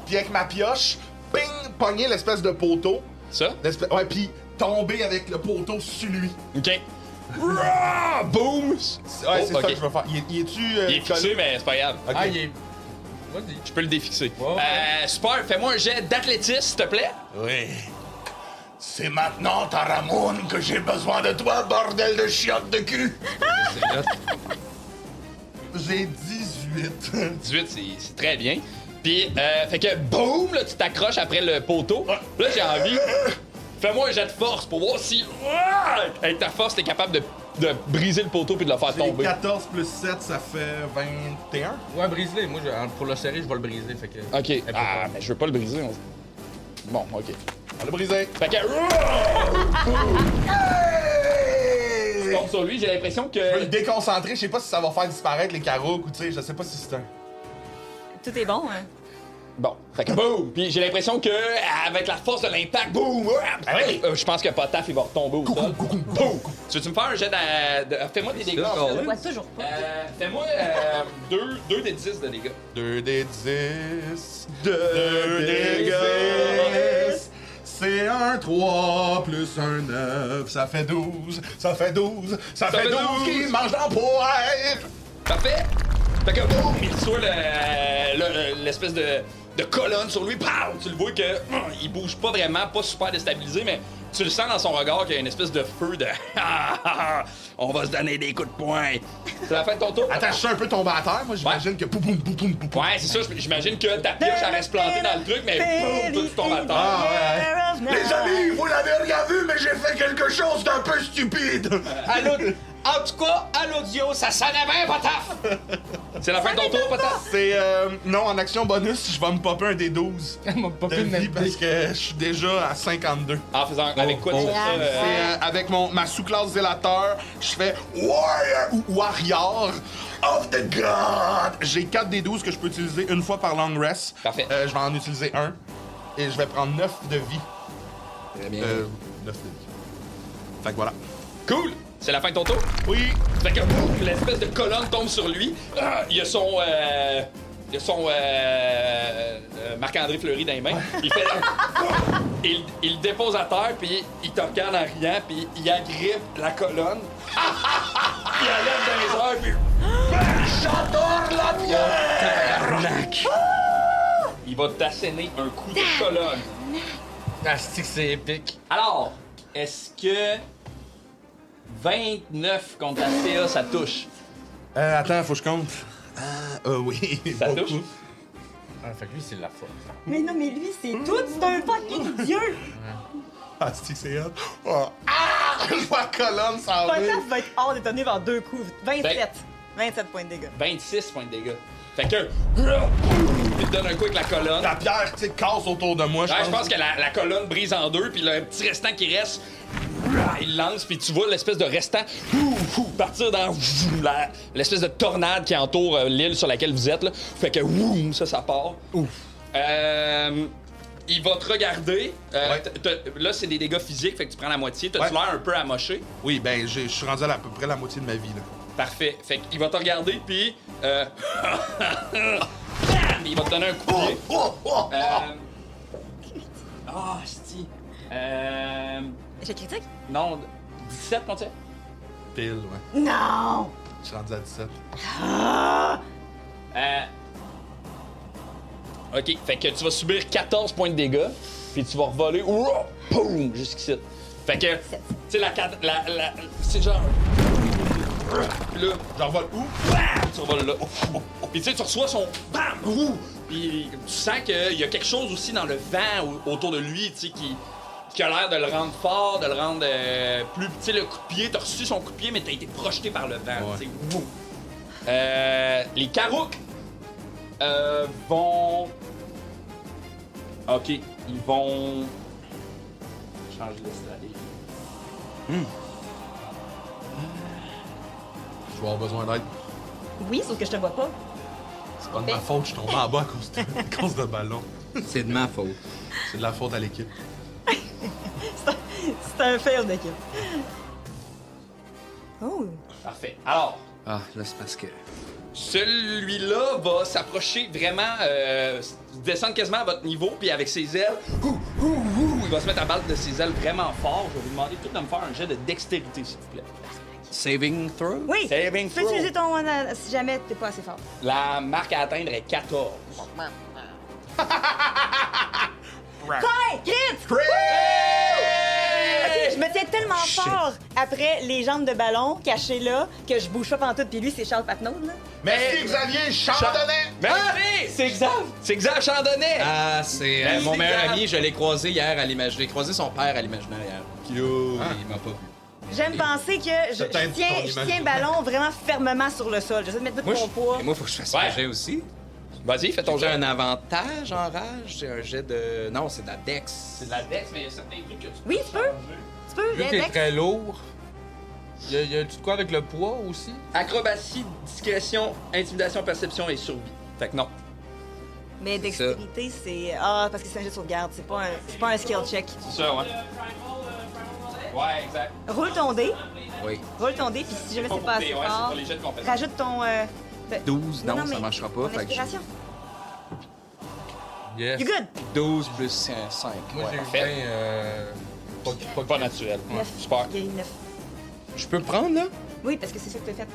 Puis, avec ma pioche, ping, pogner l'espèce de poteau. Ça? Ouais, puis tomber avec le poteau sur lui. OK. Boom! Ouais, c'est ça que je veux faire. Il est-tu. Il est fixé, mais c'est pas grave. Ok. Ah, il est. Vas-y. Je peux le défixer. Ouais. Super, fais-moi un jet d'athlétisme, s'il te plaît. Oui. C'est maintenant, Taramon, que j'ai besoin de toi, bordel de chiotte de cul. J'ai 18. 18, c'est très bien. Puis, fait que boum, là, tu t'accroches après le poteau. Là, j'ai envie. Fais-moi un jet de force pour voir si, avec ta force, t'es capable de briser le poteau puis de le faire J'ai tomber. 14 plus 7, ça fait 21. Ouais, brise-le. Moi, pour le serrer, je vais le briser. Fait que. Ok. Ah, mais je veux pas le briser. Bon, ok. On l'a brisé. Fait que. Tu tombes sur lui, j'ai l'impression Je veux le que. déconcentrer, je sais pas si ça va faire disparaître les carottes ou tu sais, je sais pas si c'est un. Tout est bon, hein? Bon, fait que boum! Puis j'ai l'impression que, avec la force de l'impact, boum! Je pense que Potaf, il va retomber au sol. Boum! Tu veux-tu me faire un jet fais-moi des dégâts. Je le vois toujours pas. Fais-moi 2 des 10 de dégâts. 2 des 10. 2 des 10. C'est un 3 plus un 9. Ça fait 12. Ça fait 12. Ça fait 12 qui mange dans le poire. Parfait! Fait que boum! Il reçoit l'espèce de colonne sur lui. Pow! Tu le vois que il bouge pas vraiment, pas super déstabilisé, mais tu le sens dans son regard qu'il y a une espèce de feu de on va se donner des coups de poing. C'est la fin de ton tour? Attends, je suis un peu tombé à terre. Moi, j'imagine que poum poum poum poum poum. Ouais, c'est ça. J'imagine que ta pioche elle reste plantée dans le truc, mais boum! Toi, tu tombes à terre. Ah, Les amis, vous l'avez rien vu, mais j'ai fait quelque chose d'un peu stupide. En tout cas, à l'audio, ça sonnait bien, Potaf! C'est la fin de ton tour, Potaf? C'est. Non, en action bonus, je vais me popper un des 12 m'a pas de fait vie parce que je suis déjà à 52. En faisant. Avec quoi tu fais ça? C'est avec ma sous-classe zélateur, je fais Warrior ou Warrior of the God. J'ai 4 des 12 que je peux utiliser une fois par long rest. Parfait. Je vais en utiliser un. Et je vais prendre 9 de vie. Très bien. 9 de vie. Fait que voilà. Cool! C'est la fin de ton tour? Oui. Fait que boum, l'espèce de colonne tombe sur lui. Il y a son. Marc-André Fleury dans les mains. Il fait. Il le dépose à terre, puis il te regarde en riant, puis il agrippe la colonne. Il la lève dans les airs, puis. J'adore la bière! Il va t'asséner un coup de colonne. Ah, c'est épique. Alors, est-ce que 29 contre la CA, ça touche? Attends, faut que je compte. Oui. Ça beaucoup. touche? Ah, fait que lui, c'est de la force. Mais non, mais lui, c'est tout. C'est un fucking dieu. Ah, c'est hot. Oh. Ah! Je vois la colonne s'en Potaf va. va être hors d'étonné vers 2 coups. 27. Ben- 27 points de dégâts. 26 points de dégâts. Fait que... Il te donne un coup avec la colonne. La pierre, tu sais, casse autour de moi, Ouais, je pense que la colonne brise en deux, puis le petit restant qui reste, il lance, puis tu vois l'espèce de restant partir dans l'espèce de tornade qui entoure l'île sur laquelle vous êtes. Là. Fait que ça part. Il va te regarder. Là, c'est des dégâts physiques, fait que tu prends la moitié. T'as-tu l'air un peu amoché? Oui, ben, je suis rendu à peu près la moitié de ma vie, là. Parfait. Fait qu'il va te regarder, puis... il va te donner un coup de pied. C'ti. J'ai critique? Non, 17, mon tir? Pile, ouais. Non! Je suis rendu à 17. OK, fait que tu vas subir 14 points de dégâts, puis tu vas revoler, poum, jusqu'ici. Fait que, tu sais, c'est genre... Puis là, J'en vole où? tu revoles là. Puis tu sais, tu reçois son bam, puis tu sens qu'il y a quelque chose aussi dans le vent autour de lui, tu sais, qui a l'air de le rendre fort, de le rendre plus... Tu sais, le coup de pied, t'as reçu son coup de pied, mais t'as été projeté par le vent, tu sais. Boum. Les Karouks vont... OK, ils vont... changer de stratégie. Je vais avoir besoin d'aide. Oui, sauf que je te vois pas. C'est pas de ma faute, je suis tombé en bas à cause de ballon. C'est de ma faute. C'est de la faute à l'équipe. C'est un fail d'équipe. Oh! Parfait. Alors, Ah, là, c'est parce que... celui-là va s'approcher vraiment, descendre quasiment à votre niveau, puis avec ses ailes, il va se mettre à battre de ses ailes vraiment fort. Je vais vous demander tout de me faire un jet de dextérité, s'il vous plaît. Saving throw? Oui! Saving Tu peux throw. utiliser ton... si jamais t'es pas assez fort. La marque à atteindre est 14. Hey! Crit! Ok, je me tiens tellement fort après les jambes de ballon cachées là que je bouge pas pantoute. Puis lui, c'est Charles Patnaud, là. Merci Xavier Chandonnet! Merci! C'est Xav Chandonnet! Ah, c'est Merci, mon meilleur Xav. ami. Je l'ai croisé hier à l'imaginaire. J'ai croisé son père à l'imaginaire hier. Il m'a pas vu. J'aime penser que je peut-être tiens, ton je tiens image. le ballon vraiment fermement sur le sol. J'essaie de mettre tout mon poids. Et moi, faut que je fasse Ouais. un jet aussi. Vas-y, fais ton J'ai jet. un avantage en rage. J'ai un jet de... Non, c'est de la dex. C'est de la dex, mais il y a certains trucs que tu Oui, tu peux. Tu peux, Vu que t'es très lourd, y a-tu de quoi avec le poids aussi? Acrobatie, discrétion, intimidation, perception et survie. Fait que non. Mais dextérité, c'est... Ah, parce que c'est un jet de sauvegarde. C'est pas un skill check. C'est ça, ouais. Ouais, exact. Roule ton dé. Oui. Roule ton dé, puis si jamais c'est pas assez Ouais, c'est fort, pour les jets de compétence. rajoute ton... 12, non, ça mais marchera pas. ton Fait que inspiration. Yes. You good? 12 plus 5. Moi, j'ai eu parfait. 20, Pas naturel. Neuf. Super. Il y a eu 9. Je peux prendre, là? Oui, parce que c'est ça que t'as fait.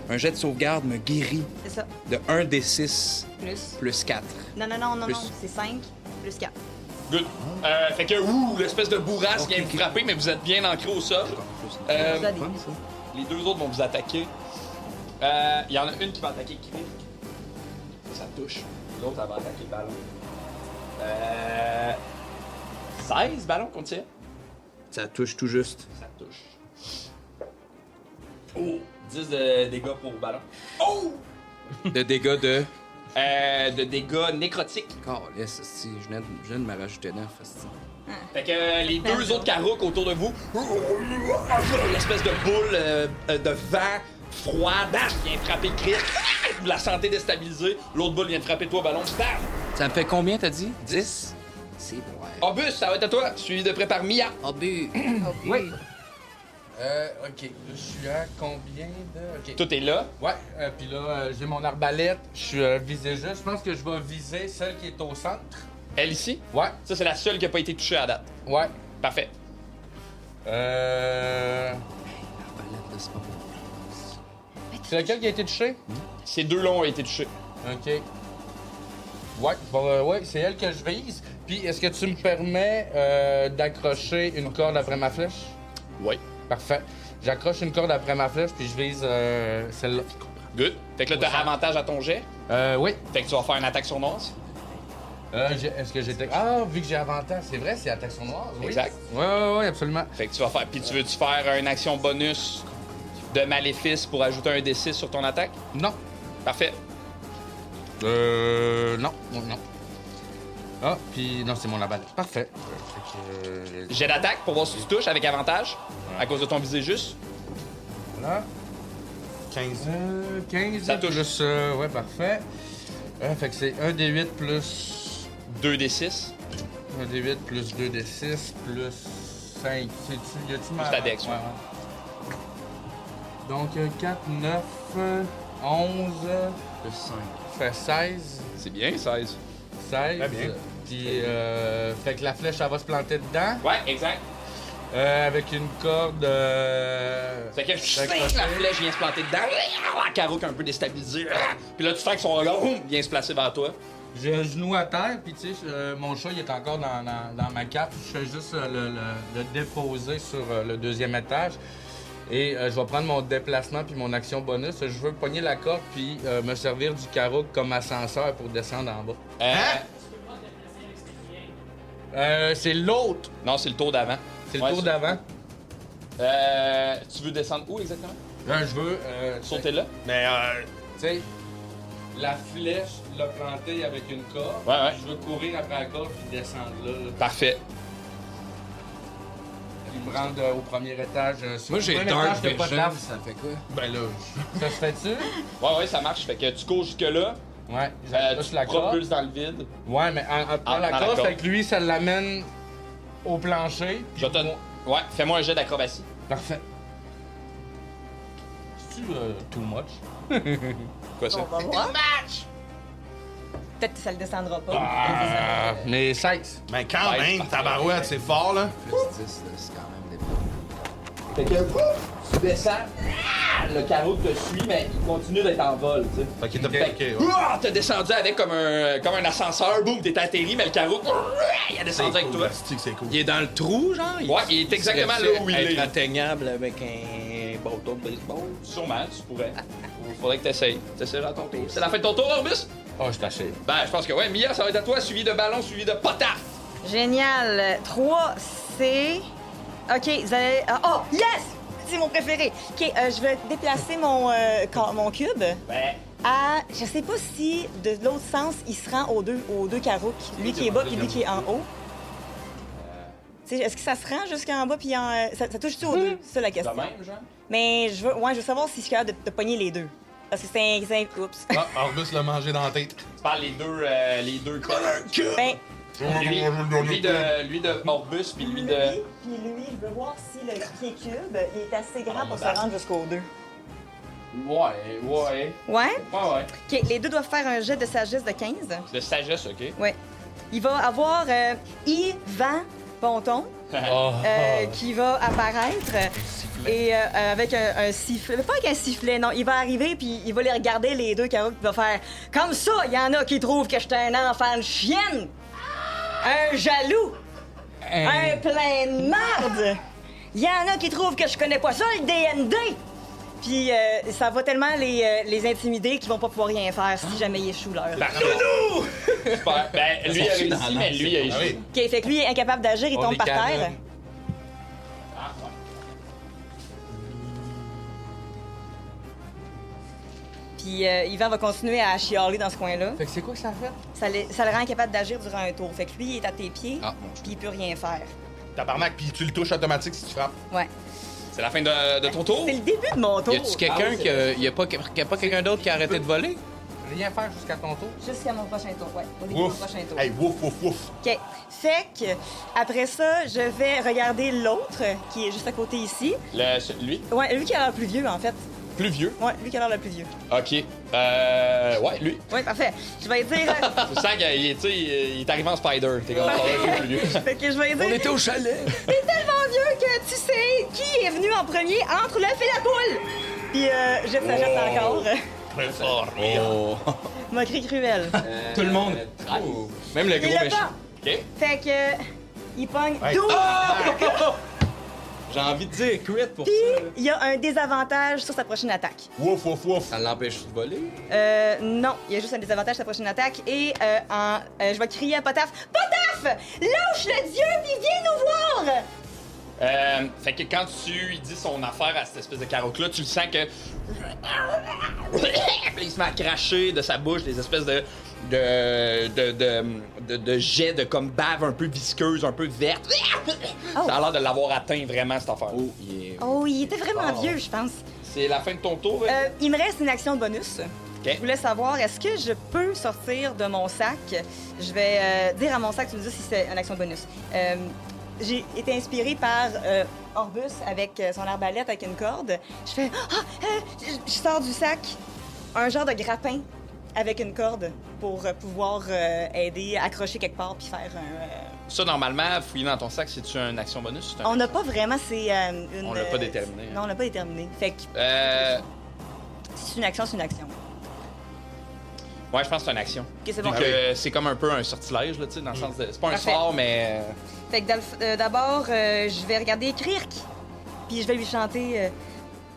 Un jet de sauvegarde me guérit C'est ça. de 1 des 6 Plus. plus 4. Non, Plus. c'est 5 plus 4. Good. Fait que, l'espèce de bourrasque vient vous frapper, mais vous êtes bien ancré au sol. Les deux autres vont vous attaquer. Il y en a une qui va attaquer Crick. Ça touche. L'autre, elle va attaquer le ballon. 16 ballons qu'on tire. Ça touche tout juste. Ça touche. Oh! 10 de dégâts pour le ballon. Oh! De dégâts de... De dégâts nécrotiques. Yes, si, je viens de me rajouter 9. Fait que les deux autres Karouks autour de vous, l'espèce de boule de vent froid, bam, vient frapper le Chris. Vous la sentez déstabilisée. L'autre boule vient de frapper toi, ballon, bam! Ça me fait combien, t'as dit? 10? C'est bon. Obus, ça va être à toi, suivi de près par Mia. Obus. Oui. OK. Je suis à combien de... OK. Tout est là. Ouais, puis là, j'ai mon arbalète. Je suis visé juste. Je pense que je vais viser celle qui est au centre. Elle ici? Ouais, Ça, c'est la seule qui n'a pas été touchée à date. ouais. Parfait. C'est laquelle qui a été touchée? Ces deux-là ont été touchés. OK. Ouais, bon, ouais, c'est elle que je vise. Puis, est-ce que tu me permets d'accrocher une corde après ma flèche? Oui. Parfait. J'accroche une corde après ma flèche, puis je vise celle-là. Good. Fait que là, t'as avantage à ton jet. Oui. Fait que tu vas faire une attaque sournoise. Est-ce que j'ai... Ah, vu que j'ai avantage, c'est vrai, c'est attaque sournoise, oui. Exact. Ouais, absolument. Fait que tu vas faire. Puis tu veux-tu faire une action bonus de maléfice pour ajouter un D6 sur ton attaque? Non. Parfait. Non. Ah, puis non, c'est mon abat. Parfait. Fait que, Jet d'attaque pour voir si tu touches avec avantage, à cause de ton visé juste. voilà. 15. 15 Ça touche. plus... ouais, parfait. Fait que c'est 1 D8 plus... 2d6. 1 D8 plus 2 D6 plus 5. C'est-tu... Y a-tu ma... ta dex, ouais. Donc 4, 9, 11... Plus 5. fait 16. C'est bien, 16. 16. Très bien. Puis, fait que la flèche, elle va se planter dedans. Ouais, exact. Avec une corde. Fait que la flèche vient se planter dedans. Caro qui est un peu déstabilisé. Puis là, tu sens que son regard vient se placer vers toi. J'ai un genou à terre, puis tu sais, mon chat, il est encore dans ma cape. Je fais juste le déposer sur le deuxième étage. Et je vais prendre mon déplacement puis mon action bonus. Je veux pogner la corde puis me servir du carreau comme ascenseur pour descendre en bas. C'est l'autre. Non, c'est le tour d'avant. C'est le tour d'avant. Tu veux descendre où exactement? Je veux Sauter là? Mais, tu sais, la flèche, l'a plantée avec une corde. Ouais, ouais. Je veux courir après la corde puis descendre là. Parfait. Puis me rendre au premier étage. Moi, j'ai Premier Dark étage, t'as pas de Vision, lave. ça fait quoi? ben là, Ça se fait-tu? Ouais, ça marche. Fait que tu cours jusque-là. Ouais, Tu j'appuie la corde. propulses dans le vide. Ouais, mais en prenant la dans la corde, corde. fait que lui, ça l'amène au plancher. Je te... Ouais, fais-moi un jet d'acrobatie. Parfait. C'est-tu too much? Quoi ça? On va voir. Peut-être que ça le descendra pas. Mais 16. mais quand Ouais, même, tabarouette, c'est fort, là. Plus 10, là, c'est quand même des... Fait que tu descends, le carreau te suit, mais il continue d'être en vol, tu sais. Fait qu'il était Fait ok, que, ouais. t'as descendu avec comme un ascenseur, boum, t'es atterri, mais le carreau, il a descendu avec toi. Asti que c'est cool. Il est dans le trou, genre? Ouais, il est exactement là où il être est. atteignable avec un bâton de baseball. Sûrement, tu pourrais. Faudrait que t'essayes. T'essayes à ton tour. C'est la fin de ton tour, Orbus? Oh, je t'achète. Ben, je pense que ouais. Mia, ça va être à toi, suivi de ballon, suivi de potard. Génial. 3, c'est... OK, vous allez... Oh, yes! C'est mon préféré. OK, je vais déplacer mon cube Ben, à... Je sais pas si, de l'autre sens, il se rend aux deux carreaux. Lui qui est bas puis lui qui est en haut. Tu sais, est-ce que ça se rend jusqu'en bas puis ça touche-tu aux deux? C'est ça la de question. même, genre? Mais je veux savoir si je suis capable de pogner les deux. Parce que c'est oups. Ah, Orbus l'a mangé dans la tête. Tu parles les deux corps. Ben, Lui de Orbus, puis lui de... Puis lui, je veux voir si le pied cube il est assez grand pour se rendre jusqu'aux deux. Ouais. Ouais? Ouais. OK, les deux doivent faire un jet de sagesse de 15. De sagesse, OK. Ouais. Il va avoir Yvan Ponton qui va apparaître. Et avec un sifflet. Pas avec un sifflet, non. Il va arriver puis il va les regarder, les deux carreaux, puis il va faire comme ça. Il y en a qui trouvent que j'étais un enfant de chienne. Un jaloux. Un plein de marde. Il y en a qui trouvent que je connais pas ça, le DND. Puis ça va tellement les intimider qu'ils vont pas pouvoir rien faire si jamais ils échouent leur. Super. Ben, lui a réussi, mais lui a Ah échoué. oui. OK, fait que lui est incapable d'agir, il On tombe est par terre. canon. Puis Yvan va continuer à chialer dans ce coin-là. Fait que c'est quoi que ça fait? Ça le rend incapable d'agir durant un tour. Fait que lui, il est à tes pieds, Ah, bon, puis il peut rien faire. Tabarnak, puis tu le touches automatique si tu frappes. Ouais. C'est la fin de ton tour? C'est le début de mon tour. Y a-tu quelqu'un y a pas quelqu'un d'autre qui a arrêté de voler? Rien faire jusqu'à ton tour? Jusqu'à mon prochain tour, ouais. Au début de Ouf. mon prochain tour. Hey, wouf, wouf, wouf. OK. Fait que, après ça, je vais regarder l'autre, qui est juste à côté ici. Lui? Ouais, lui qui a l'air le plus vieux, en fait. Plus vieux? Ouais, lui qui a l'air le plus vieux. OK. Ouais, lui. Ouais, parfait. Je vais dire... Tu sens qu'il est, tu sais, il est arrivé en spider. T'es comme plus vieux. fait que je vais dire... On était au chalet! T'es tellement vieux que tu sais qui est venu en premier entre l'œuf et la poule. Puis je sagesse encore. Très fort. Oh! Moquerie cruelle. Tout le monde. Même le Il gros l'a méchant. pas. OK. Fait que... Il pogne Hey. 12. J'ai envie de dire crit pour Puis ça. il y a un désavantage sur sa prochaine attaque. Wouf, wouf, wouf. Ça l'empêche de voler? Non, il y a juste un désavantage sur sa prochaine attaque. Et je vais crier à Potaf. Potaf! Lâche le dieu puis viens nous voir! Fait que quand il dit son affaire à cette espèce de carotte-là, tu le sens que. Il se met à cracher de sa bouche des espèces de jets de comme bave un peu visqueuse, un peu verte. Ça a l'air de l'avoir atteint vraiment cette affaire. Oh, yeah. Oh, il était vraiment vieux, je pense. C'est la fin de ton tour. hein? Il me reste une action bonus. Ok. Je voulais savoir, est-ce que je peux sortir de mon sac? Je vais dire à mon sac, tu me dis si c'est une action bonus. J'ai été inspirée par Orbus avec son arbalète avec une corde. Je fais, je sors du sac un genre de grappin avec une corde pour pouvoir aider, accrocher quelque part puis faire un... Ça, normalement, fouiller dans ton sac, c'est-tu une action bonus? C'est un- On n'a pas vraiment, c'est une... On l'a pas déterminé. Non, on l'a pas déterminé. Fait que si c'est une action, c'est une action. Ouais, je pense que c'est une action. Ok, c'est bon. Puis que c'est comme un peu un sortilège, là, tu sais, dans le sens de. C'est pas un Parfait. sort, mais. Fait que d'abord, je vais regarder Kirk, puis je vais lui chanter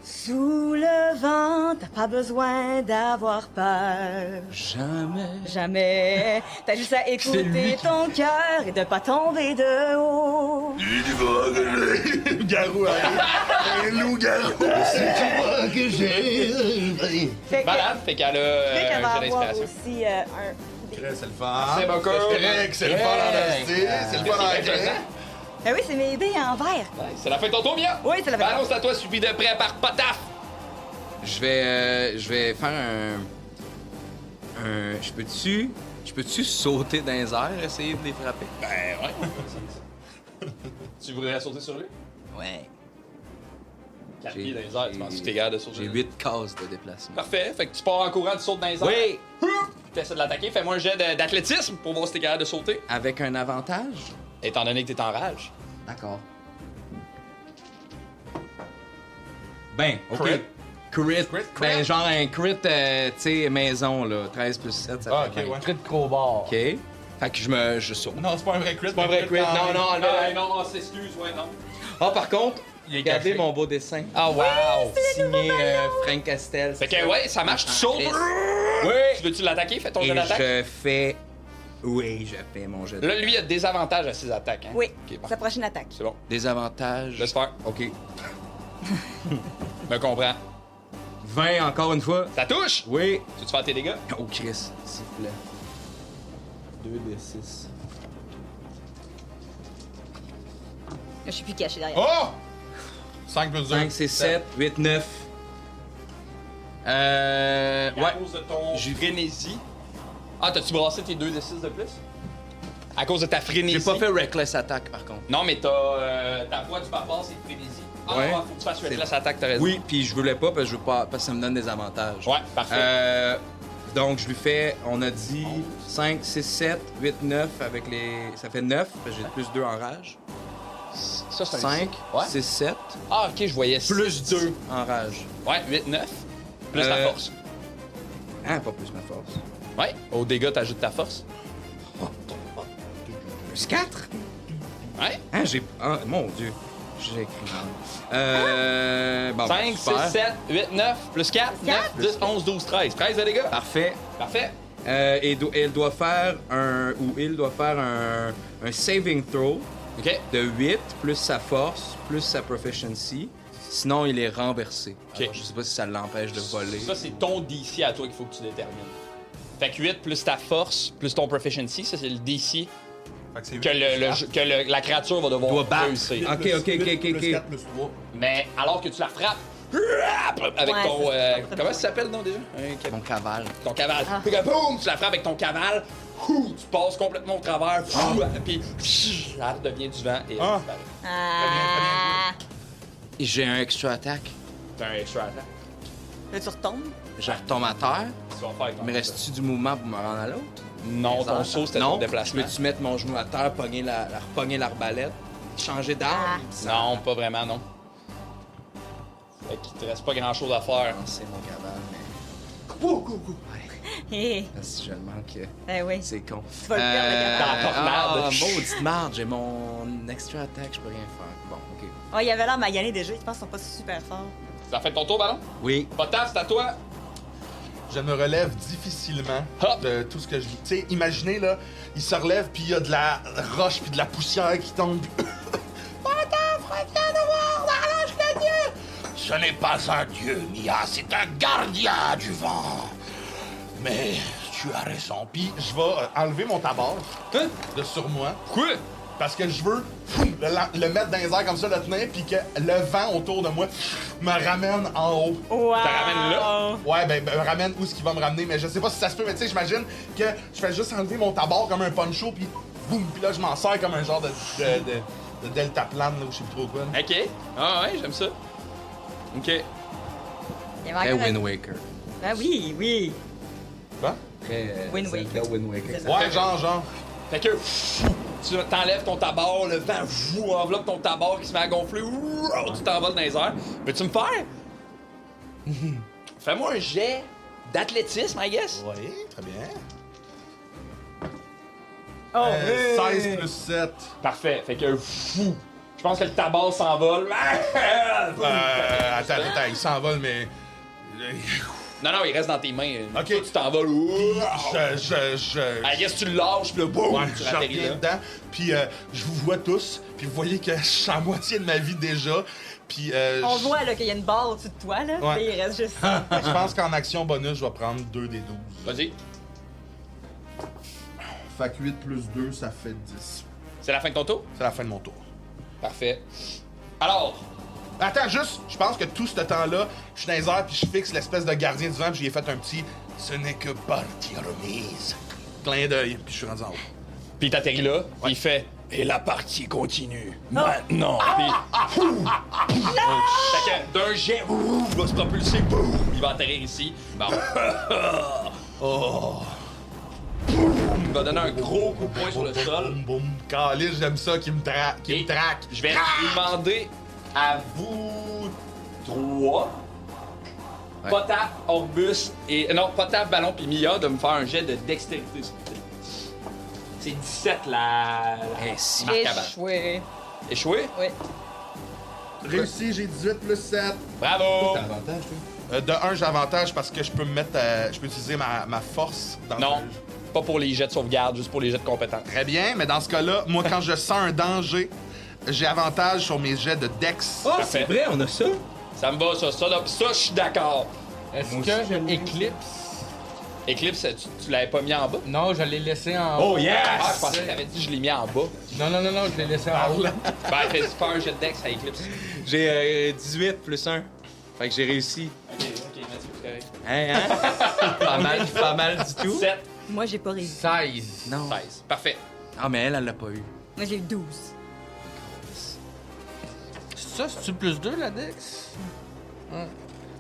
Sous le vent, t'as pas besoin d'avoir peur. Jamais. Jamais. T'as juste à écouter ton cœur et de pas tomber de haut. Garou, un loup-garou. C'est toi que j'ai. Fait que Malade, fait qu'elle a Kirk, elle va un jeu avoir d'inspiration. aussi un... C'est le fun. C'est bon, Kurt. C'est correct, c'est le fun en hostie, c'est le fun en C'est grec. présent. Ben oui, c'est mes dés en verre. Ouais, c'est la fin de ton tour, Mia. Oui, c'est la fin. Balance à toi, suivi de près par Potaf. Je vais faire un. Je peux-tu sauter dans les airs, essayer de les frapper? Ben, ouais. Tu voudrais sauter sur lui? Ouais. 4 pieds dans les airs, tu penses que t'es capable de sauter? J'ai 8 cases de déplacement. Parfait, fait que tu pars en courant, tu sautes dans les airs. Oui! Tu essaies de l'attaquer, fais-moi un jet d'athlétisme pour voir si t'es capable de sauter. Avec un avantage? Étant donné que t'es en rage. D'accord. Ben, OK. Crit? Crit. Crit? Ben, genre un crit, tu sais, maison, là. 13 plus 7, ça Ah, fait ok, 20. ouais. Crit de crowbar. OK. Fait que je saute. Non, c'est pas un vrai crit. C'est pas un vrai crit. Non, non, enlevez. non, s'excuse, ouais, non. Ah, par contre, Il est regardez caché. mon beau dessin. Ah, wow! Signé Frank Castel. Fait que, ouais, ça marche, tu sautes. Oui! Tu veux-tu l'attaquer? Fais ton Et jeu d'attaque. je fais... Oui, je fais mon jet de... Là, lui, il a des avantages à ses attaques, hein? Oui, Ok, parfait. sa prochaine attaque. C'est bon. Des avantages. Laisse faire. OK. Me comprends. 20 encore une fois. Ça touche! Oui. Tu veux te faire tes dégâts? Oh, Chris, s'il vous plaît. 2 des 6. Je suis plus caché derrière. Oh! 5 plus 2. 5, c'est 7, 8, 9. À Ouais. cause de ton J'ai- frénésie. Ah, t'as-tu brassé tes 2 D6 de plus? À cause de ta frénésie. J'ai pas fait Reckless Attack, par contre. Non, mais t'as ta voix du barbare, c'est frénésie. Ah, Ouais. ouais, faut que tu fasses Reckless Attack, t'as raison. Oui, puis je voulais pas parce que je veux pas parce que ça me donne des avantages. Ouais, parfait. Donc je lui fais, on a dit 5, 6, 7, 8, 9 avec les. Ça fait 9, parce que j'ai plus 2 en rage. Ça, c'est un 5, Ouais. 6, 7, Ah, ok, je voyais plus 2 en rage. Ouais, 8, 9. Plus ta force. Ah, pas plus ma force. Ouais, au dégâts, t'ajoutes ta force. Plus 4? Ouais. Ah, j'ai. Ah, mon Dieu. J'ai écrit. Bon, 5, super. 6, 7, 8, 9, plus 4, 9, 10, 11, 12, 13. 13 de dégâts. Parfait. Parfait. Et elle doit faire un. Ou il doit faire un saving throw OK. de 8 plus sa force plus sa proficiency. Sinon, il est renversé. Ok. Alors, je sais pas si ça l'empêche de voler. Ça, c'est ton DC à toi qu'il faut que tu détermines. Fait que 8 plus ta force plus ton proficiency, ça, c'est le DC que la créature va devoir Doit battre. réussir. Ok, ok, ok, ok, Plus ok. 4 plus 3. Mais alors que tu la frappes avec Ouais, ton... ça, c'est pas comment très ça s'appelle, non, déjà? Mon cavale. Ton cavale. Puis que boum, tu la frappes avec ton cavale. Tu passes complètement au travers. Puis elle devient du vent et elle Ah. disparaît. Ah! Et j'ai un extra attack. T'as un extra attack. Là, tu retombes. Je retombe à terre. Tu vas faire avec ton Me reste-tu du mouvement pour me rendre à l'autre? Non, ton saut, c'était ton Non. déplacement. Peux-tu mettre mon genou à terre, repogner l'arbalète, changer d'arme? Non, pas vraiment, non. Fait qu'il te reste pas grand-chose à faire. C'est mon cavale, mais... Hé, Si je le manque, eh oui. c'est con. Tu vas le perdre, le Dans la tornade. Ah, maudite marde, j'ai mon extra attack, je peux rien faire. Bon, ok. Oh, il avait l'air magané déjà. Je pense qu'ils sont pas super forts. Ça fait ton tour, ballon? Oui. Potaf, c'est à toi. Je me relève difficilement Hop. de tout ce que je vis. Tu sais, imaginez, là, il se relève, puis il y a de la roche, puis de la poussière qui tombe. Ce n'est pas un dieu, Mia, c'est un gardien du vent. Mais tu as raison. Puis je vais enlever mon tabard de sur moi. Quoi? Parce que je veux le mettre dans les airs comme ça, le tenir, puis que le vent autour de moi me ramène en haut. Wow! T'as ramène là? Ouais, ben, me ramène où ce qu'il va me ramener, mais je sais pas si ça se peut, mais tu sais, j'imagine que je fais juste enlever mon tabard comme un poncho, puis boum, puis là, je m'en sers comme un genre de deltaplane, là, ou je sais plus trop quoi. là. OK. Ah ouais, j'aime ça. OK. Il y avait Très encore un- Wind Waker. Ah oui, oui. Quoi? Très Wind Zelda Waker. Wind Waker. Ouais, genre. Fait que tu t'enlèves ton tabard, le vent enveloppe ton tabard qui se met à gonfler, tu t'envoles dans les airs. Peux-tu me faire? Fais-moi un jet d'athlétisme, I guess. Oui, très bien. Oh, 16 plus 7. Parfait. Fait que je pense que le tabard s'envole. Attends, il s'envole, mais. Non, il reste dans tes mains. Ok. Toi, tu t'envoles. I guess tu le lâches, puis là, boum, Ouais, tu je atterris reviens là. dedans, puis je vous vois tous, puis vous voyez que je suis à moitié de ma vie déjà, puis On voit là qu'il y a une barre au-dessus de toi, là. Ouais. Et il reste juste ça. je pense qu'en action bonus, je vais prendre 2 des 12. Vas-y. Fait que 8 plus 2, ça fait 10. C'est la fin de ton tour? C'est la fin de mon tour. Parfait. Alors, Attends, juste, je pense que tout ce temps-là, je suis dans les airs, puis je fixe l'espèce de gardien du vent, puis j'y ai fait un petit « Ce n'est que partie remise ». Clin d'œil, puis je suis rendu en haut. puis t'atterris là, puis il fait « Et la partie continue. Maintenant. » Puis... Fait que d'un jet, il va se propulser, boum, il va atterrir ici. Bon. Il va donner un gros coup de poing sur le sol. Boum, boum. Calice, j'aime ça, qui me traque. Et je vais demander à vous trois, Potap, Orbus et... Non, Potap, Ballon puis Mia de me faire un jet de dextérité, s'il vous plaît. C'est 17 la si. marque à balle. Échoué. Échoué? Oui. Réussi, j'ai 18 plus 7. Bravo! T'as avantage, toi? De 1, j'ai avantage parce que je peux me mettre je peux utiliser ma force dans Non, pas pour les jets de sauvegarde, juste pour les jets de compétences. Très bien, mais dans ce cas-là, moi, quand je sens un danger, j'ai avantage sur mes jets de Dex. Oh, Parfait. c'est vrai, on a ça? Ça me va, ça, je suis d'accord. Est-ce que Eclipse... Eclipse, tu l'avais pas mis en bas? Non, je l'ai laissé en Oh, haut. yes! Ah, je pensais que t'avais dit que je l'ai mis en bas. Non, je l'ai laissé en haut. Ben, fais pas un jet de Dex à Eclipse. J'ai 18 plus 1. Fait que j'ai réussi. Ok, Mathieu, c'est correct. Hein? pas mal du tout. 7, Moi, j'ai pas réussi. 16. Non. 16. Parfait. Ah, mais elle l'a pas eu. Moi, j'ai eu 12. Ça, c'est-tu plus 2, la Dex?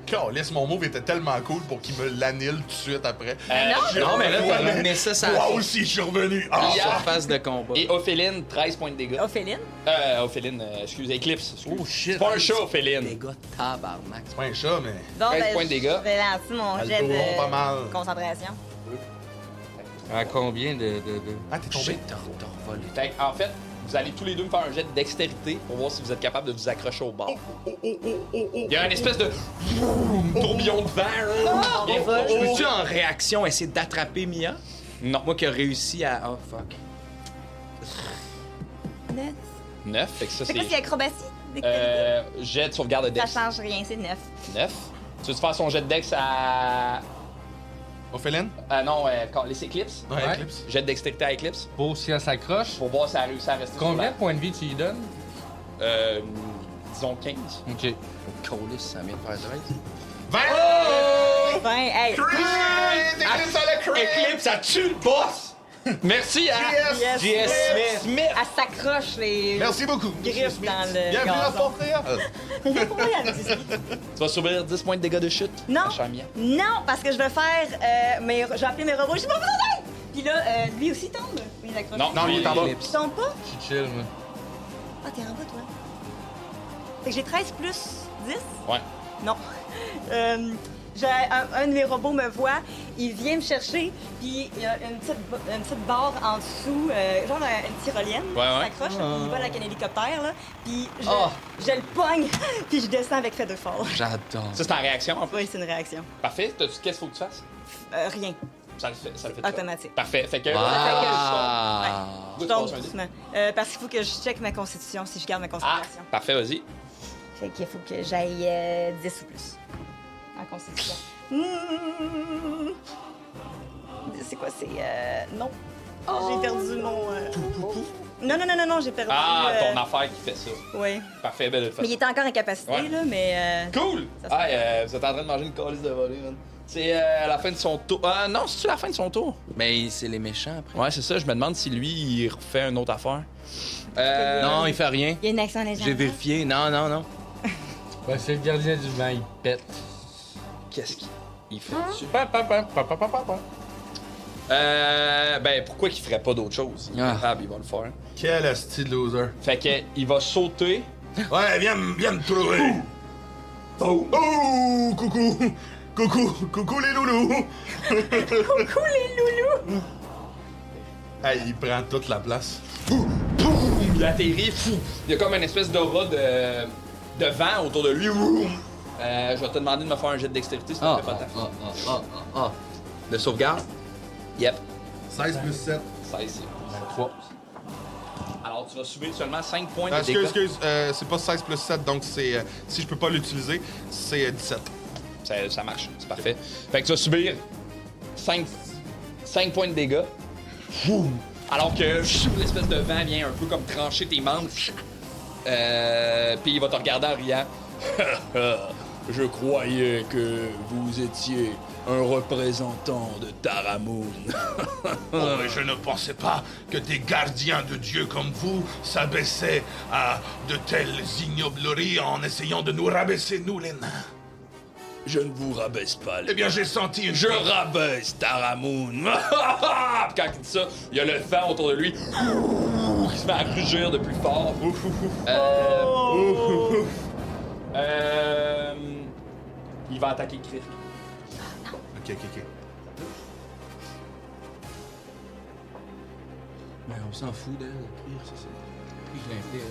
Calice, mon move était tellement cool pour qu'il me l'annule tout de suite après. Non, mais là, t'as amené ça, ça Moi aussi, je suis revenu. Ah, Hier. surface de combat. Et Ophéline, 13 points de dégâts. Ophéline? Ophéline, excusez, Eclipse. Excuse. Oh, shit. C'est pas un chat, Les Ophéline. gars, tabarnak. c'est pas un chat, mais... Bon, 13 points de dégâts. Je vais lancer mon Elle jet tourne pas mal. de concentration. À combien de... Ah, t'es tombé? T'as revolé. Fait en fait, vous allez tous les deux me faire un jet de dextérité pour voir si vous êtes capable de vous accrocher au bord. Il y a une espèce de tourbillon de vent. Bien proche. Peux-tu en réaction essayer d'attraper Mia? Non. Moi qui ai réussi à... Oh, fuck. 9. 9, fait que ça C'est quoi, c'est c'est. acrobatie? Dextérité? Jet de sauvegarde de Ça dex. change rien, c'est 9. 9. Tu veux faire son jet de dex à. Ophéline? Non, les Eclipse. Ouais, Ouais. Eclipse. Jet de dextérité à Eclipse. Pour si elle s'accroche. Pour voir si elle a réussi à rester Combien sur de points de vie tu lui donnes? la- disons 15. OK. Colis, ça vient de faire 13. 20! 20, hey! Eclipse à la crit! Eclipse, ça tue le boss! Merci à Yes! Yes. J.S. Smith! Elle s'accroche les Merci beaucoup. griffes dans le Bienvenue à gazon. Fort-Réa. Pourquoi elle dit ça? Tu vas subir 10 points de dégâts de chute. Non. ma chère Mia. Non, parce que je vais faire j'ai appelé mes robots, j'ai pas besoin d'aide! Puis là, lui aussi tombe. Oui, il accroche. Non, il est en bas. Tu tombes pas? Je suis chill, moi. Ah, t'es en bas, toi. Fait que j'ai 13 plus 10? Ouais. Non. Un de mes robots me voit, il vient me chercher, puis il y a une petite barre en dessous, genre une tyrolienne, Ouais, ouais. qui s'accroche, puis il vole avec un hélicoptère, là, puis je le pogne, puis je descends avec fait de fort. J'adore. Ça, c'est en réaction en fait. Oui, c'est une réaction. Parfait. Qu'est-ce qu'il faut que tu fasses? Rien. Ça le fait tout seul. Automatique. Parfait. Fait que. Ah! Je tombe doucement. Parce qu'il faut que je check ma constitution, si je garde ma Ah, concentration. parfait, vas-y. Fait qu'il faut que j'aille 10 ou plus. En constitution. C'est quoi, c'est... non. J'ai perdu mon... Non, j'ai perdu... Ah, ton affaire qui fait ça. Oui. Parfait, belle de Mais il était encore incapacité, Ouais. là, mais... Cool! Ça se Ah, vous êtes en train de manger une calice de volée, man. C'est à la fin de son tour. Ah, non, c'est-tu la fin de son tour? Mais c'est les méchants après. Ouais, c'est ça. Je me demande si lui, il refait une autre affaire. Non, il fait rien. Il y a une action légendaire. J'ai vérifié. Non. Ben, c'est le gardien du vent, il pète. Qu'est-ce qu'il fait? Ben, pourquoi qu'il ferait pas d'autre chose? Il est Ah. capable, il va le faire. Quel asti de loser. Fait que, il va sauter. Ouais, viens me trouver. Oh, coucou. Coucou les loulous. Hey, il prend toute la place. Il atterrit, fou. Il y a comme une espèce d'aura de vent autour de lui. Je vais te demander de me faire un jet de dextérité si tu fais pas ta fille. De sauvegarde? Yep. 16 plus 7. 16. 3. Alors, tu vas subir seulement 5 points de Excuse, dégâts. c'est pas 16 plus 7, donc c'est si je peux pas l'utiliser, c'est 17. Ça marche, c'est parfait. Fait que tu vas subir 5 points de dégâts. Fou. Alors que l'espèce de vent vient un peu comme trancher tes membres. Puis il va te regarder en riant. Je croyais que vous étiez un représentant de Taramoon. Oh, mais je ne pensais pas que des gardiens de Dieu comme vous s'abaissaient à de telles ignobleries en essayant de nous rabaisser, nous les nains. Je ne vous rabaisse pas. Eh bien, j'ai senti une... Je rabaisse Taramoon. Puis quand il dit ça, il y a le vent autour de lui qui se met à rugir de plus fort. Il va attaquer Kirk. Ok. Mais on s'en fout d'elle. C'est ça. Puis je l'inflige.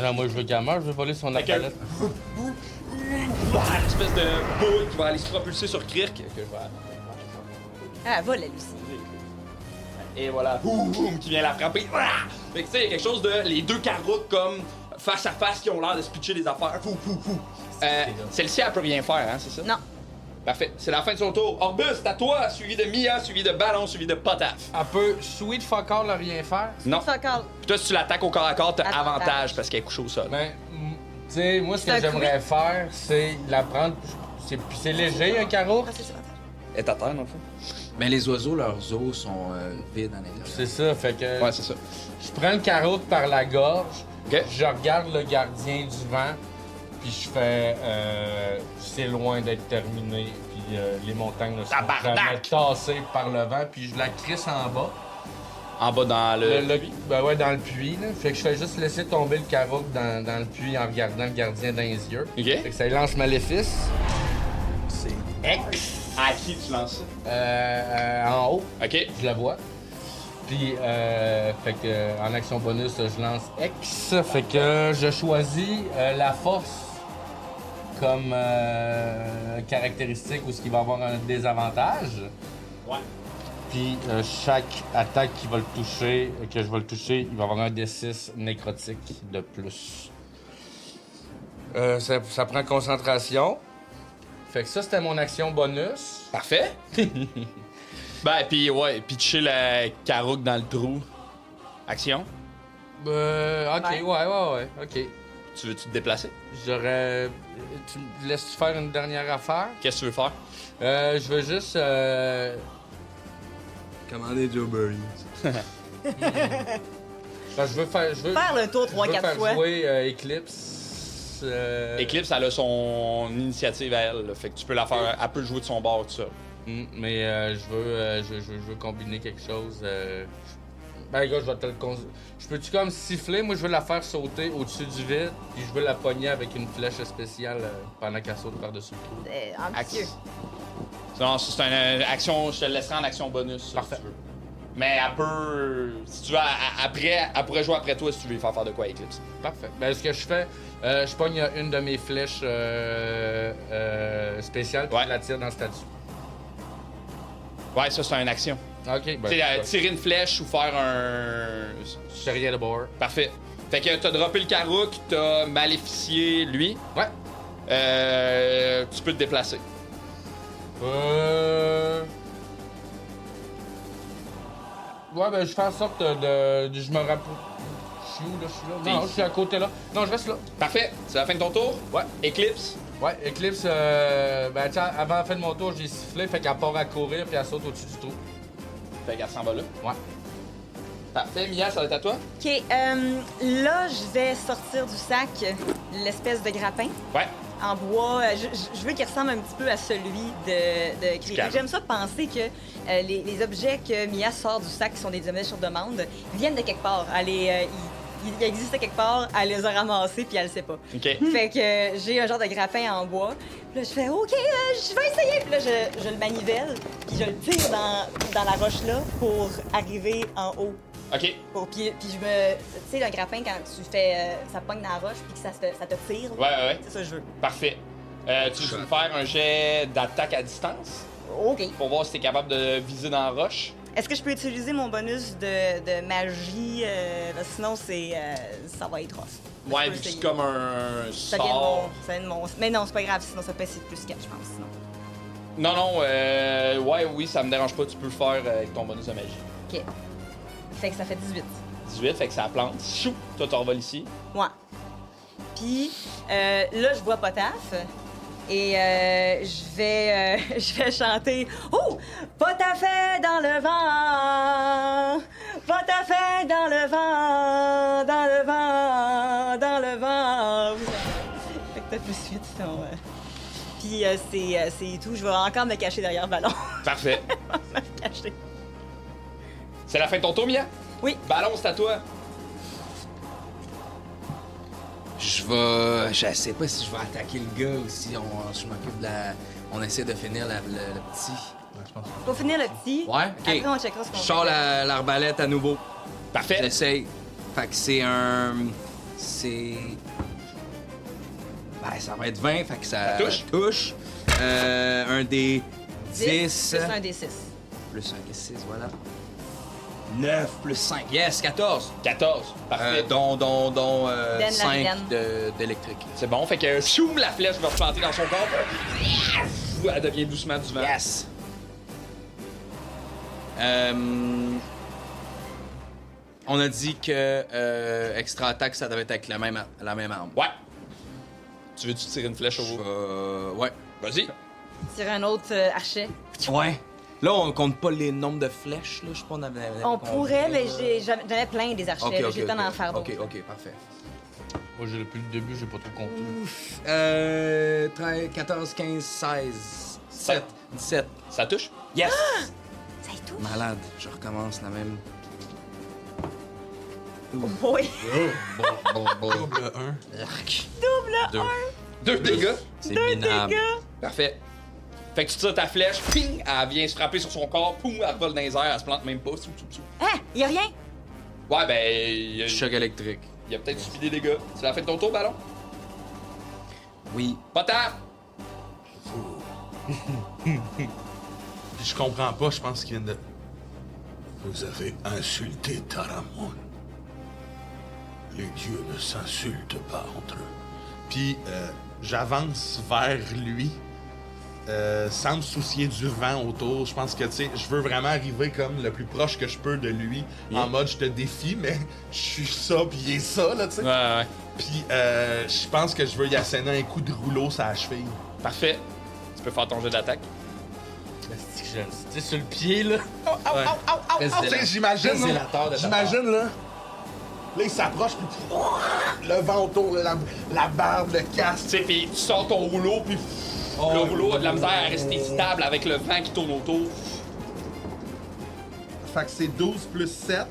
Non, moi je veux qu'elle meure, je veux voler son Fait que- arbalète. Une espèce de boule qui va aller se propulser sur Kirk. Que je vais... Ah, va, la Lucie. Et voilà, boum, qui vient la frapper. Ah! Fait que tu sais, il y a quelque chose de les deux carottes comme face à face qui ont l'air de se pitcher des affaires. Celle-ci, elle peut rien faire, hein, c'est ça? Non. Parfait. C'est la fin de son tour. Orbus, c'est à toi, suivi de Mia, suivi de Ballon, suivi de Potaf. Elle peut sweet fuck all rien faire. Non. Fuck all. Puis toi, si tu l'attaques au corps à corps, t'as Avantage. avantage parce qu'elle est couchée au sol. Ben, tu sais, moi ce C'est que un j'aimerais faire, c'est la prendre. C'est léger un carreau. Ah, c'est ça. Elle est à terre, dans le fond. Mais les oiseaux, leurs os sont vides à l'intérieur. C'est ça, fait que. Ouais, c'est ça. Je prends le carreau par la gorge, Ok. je regarde le gardien du vent, puis je fais. C'est loin d'être terminé, puis les montagnes là, sont Tabarnak! vraiment tassées par le vent, puis je la crisse en bas. En bas dans le. Ben ouais, dans le puits, là. Fait que je fais juste laisser tomber le carreau dans le puits en regardant le gardien dans les yeux. Ok. Fait que ça lance maléfice. C'est X. À qui tu lances ça? En haut, Ok. je la vois. Puis, fait que en action bonus, je lance X. Fait que je choisis la force comme caractéristique où ce qui va avoir un désavantage. Ouais. Puis chaque attaque qui va le toucher, que je vais le toucher, il va avoir un D6 nécrotique de plus. Ça prend concentration. Fait que ça, c'était mon action bonus. Parfait. Ben, puis ouais, pitcher la carouque dans le trou. Action. Ok, ouais, ok. Tu veux-tu te déplacer? J'aurais. Tu me laisses faire une dernière affaire? Qu'est-ce que tu veux faire? Je veux juste. Commander Joe Burry. Je veux faire. Je veux, Faire le tour je veux 3-4 faire fois. jouer Eclipse. Eclipse, elle a son initiative à elle. Là. Fait que tu peux la faire. Elle peut jouer de son bord, tout ça. Mais je veux combiner quelque chose. Ben, gars, je vais te le Je peux-tu comme siffler? Moi, je veux la faire sauter au-dessus du vide, puis je veux la pogner avec une flèche spéciale pendant qu'elle saute par-dessus le trou. Ambitieux. Non, c'est une action. Je te le laisserai en action bonus. Parfait. Si tu veux. Mais elle peut. Si tu veux, après, elle pourrait jouer après toi si tu veux lui faire de quoi, Eclipse. Parfait. Ben, ce que je fais, je pogne une de mes flèches spéciales, puis Ouais. je la tire dans le statut. Ouais, ça, c'est une action. Ok, ben. Tu sais, tirer une flèche ou faire un. Je fais rien de bord. Parfait. Fait que t'as droppé le Karouk, t'as maléficié lui. Ouais. Tu peux te déplacer. Ouais, ben je fais en sorte de. Je me rapproche. Je suis où là? Je suis là? Non, je suis à côté là. Non, je reste là. Parfait. C'est la fin de ton tour? Ouais. Eclipse? Ouais, Eclipse, ben tiens, avant la fin de mon tour, j'ai sifflé, fait qu'elle part à courir puis elle saute au-dessus du trou. Fait qu'elle s'en va là. Ouais. Parfait. Mia, ça va être à toi? OK, là, je vais sortir du sac l'espèce de grappin Ouais. en bois. Je veux qu'il ressemble un petit peu à celui de Cree. calme. J'aime ça penser que les objets que Mia sort du sac, qui sont des objets sur demande, viennent de quelque part. Il existe quelque part, elle les a ramassés puis elle le sait pas. OK. Fait que j'ai un genre de grappin en bois. Puis là, je fais OK, je vais essayer. Puis là, je le manivelle, puis je le tire dans la roche là pour arriver en haut. OK. Puis je me. Tu sais, le grappin, quand tu fais. Ça pogne dans la roche, puis que ça te tire. là. Ouais. C'est ça que je veux. Parfait. Tu veux me faire un jet d'attaque à distance OK. pour voir si t'es capable de viser dans la roche? Est-ce que je peux utiliser mon bonus de magie? Parce que sinon, ça va être rough. Mais Ouais, je peux vu que c'est essayer. comme un Ça vient de sort. ça vient de mon. Mais non, c'est pas grave, sinon ça peut essayer plus 4, je pense. Sinon. Non, oui, ça me dérange pas, tu peux le faire avec ton bonus de magie. OK. Fait que ça fait 18. 18, fait que ça plante. Chou! Toi, tu revoles ici. Ouais. Puis là, je vois Potaf. Et je vais chanter « Oh! Potafet dans le vent! Potafet dans le vent! Dans le vent! Dans le vent! » Fait que t'as plus suite, sinon... Puis c'est tout. Je vais encore me cacher derrière le ballon. Parfait. me cacher. C'est la fin de ton tour, Mia? Oui. Ballon, c'est à toi. Je sais pas si je vais attaquer le gars ou si je m'occupe de la. On essaie de finir le petit. Pour finir le petit, Ouais, après on ok. checkera ce qu'on Je fait. sors l'arbalète à nouveau. Parfait. J'essaye. Fait que c'est un. C'est. Ben, ça va être 20, fait que ça Ça touche. touche. Un des 10. Plus un des 6. Plus un des 6, voilà. 9 plus 5. Yes, 14. 14. Parfait. Dont la 5 vilaine. d'électrique. C'est bon, fait que choum, la flèche va replanter dans son corps. Elle devient doucement du vent. Yes. On a dit que extra attaque, ça devait être avec la même arme. Ouais. Tu veux-tu tirer une flèche au haut? Ouais. Vas-y. Tirer un autre archet. Ouais. Là, on compte pas les nombres de flèches, là. Je sais pas, on avait On compté, pourrait, mais là. j'en avais plein des archets. Ok, là. ok, J'ai le temps d'en ok. faire d'autres. Ok, parfait. Moi, depuis le début, j'ai pas trop compté. 13, 14, 15, 16, 17, 17. Ça touche? Yes! Ça y touche. Malade, je recommence la même. Oui. Double 1. Arc. Double 2. 2 dégâts. C'est Deux minable. dégâts. Parfait. Fait que tu tires ta flèche, ping, elle vient se frapper sur son corps, poum, elle vole dans les airs, elle se plante même pas. Sou, sou, sou. Hein? Y a rien? Ouais, ben, il Choc électrique. a peut-être subi des dégâts. C'est la fin de ton tour, ballon? Oui. Pas tard! Je comprends pas, je pense qu'il vient de. Vous avez insulté Taramon. Les dieux ne s'insultent pas entre eux. Puis j'avance vers lui sans me soucier du vent autour. Je pense que, tu sais, je veux vraiment arriver comme le plus proche que je peux de lui. En mode, je te défie, mais je suis ça, puis il est ça, là, tu sais. Ouais. Puis je pense que je veux y asséner un coup de rouleau sur la cheville. Parfait. Tu peux faire ton jeu d'attaque. C'est que je le sais, sur le pied, là. Tu sais, j'imagine, Révélateur de ta j'imagine, là. Là, il s'approche, puis le vent autour, la barbe, le casque. Tu sais, pis tu sors ton rouleau, puis le rouleau a de la misère à rester stable avec le vent qui tourne autour. Fait que c'est 12 plus 7.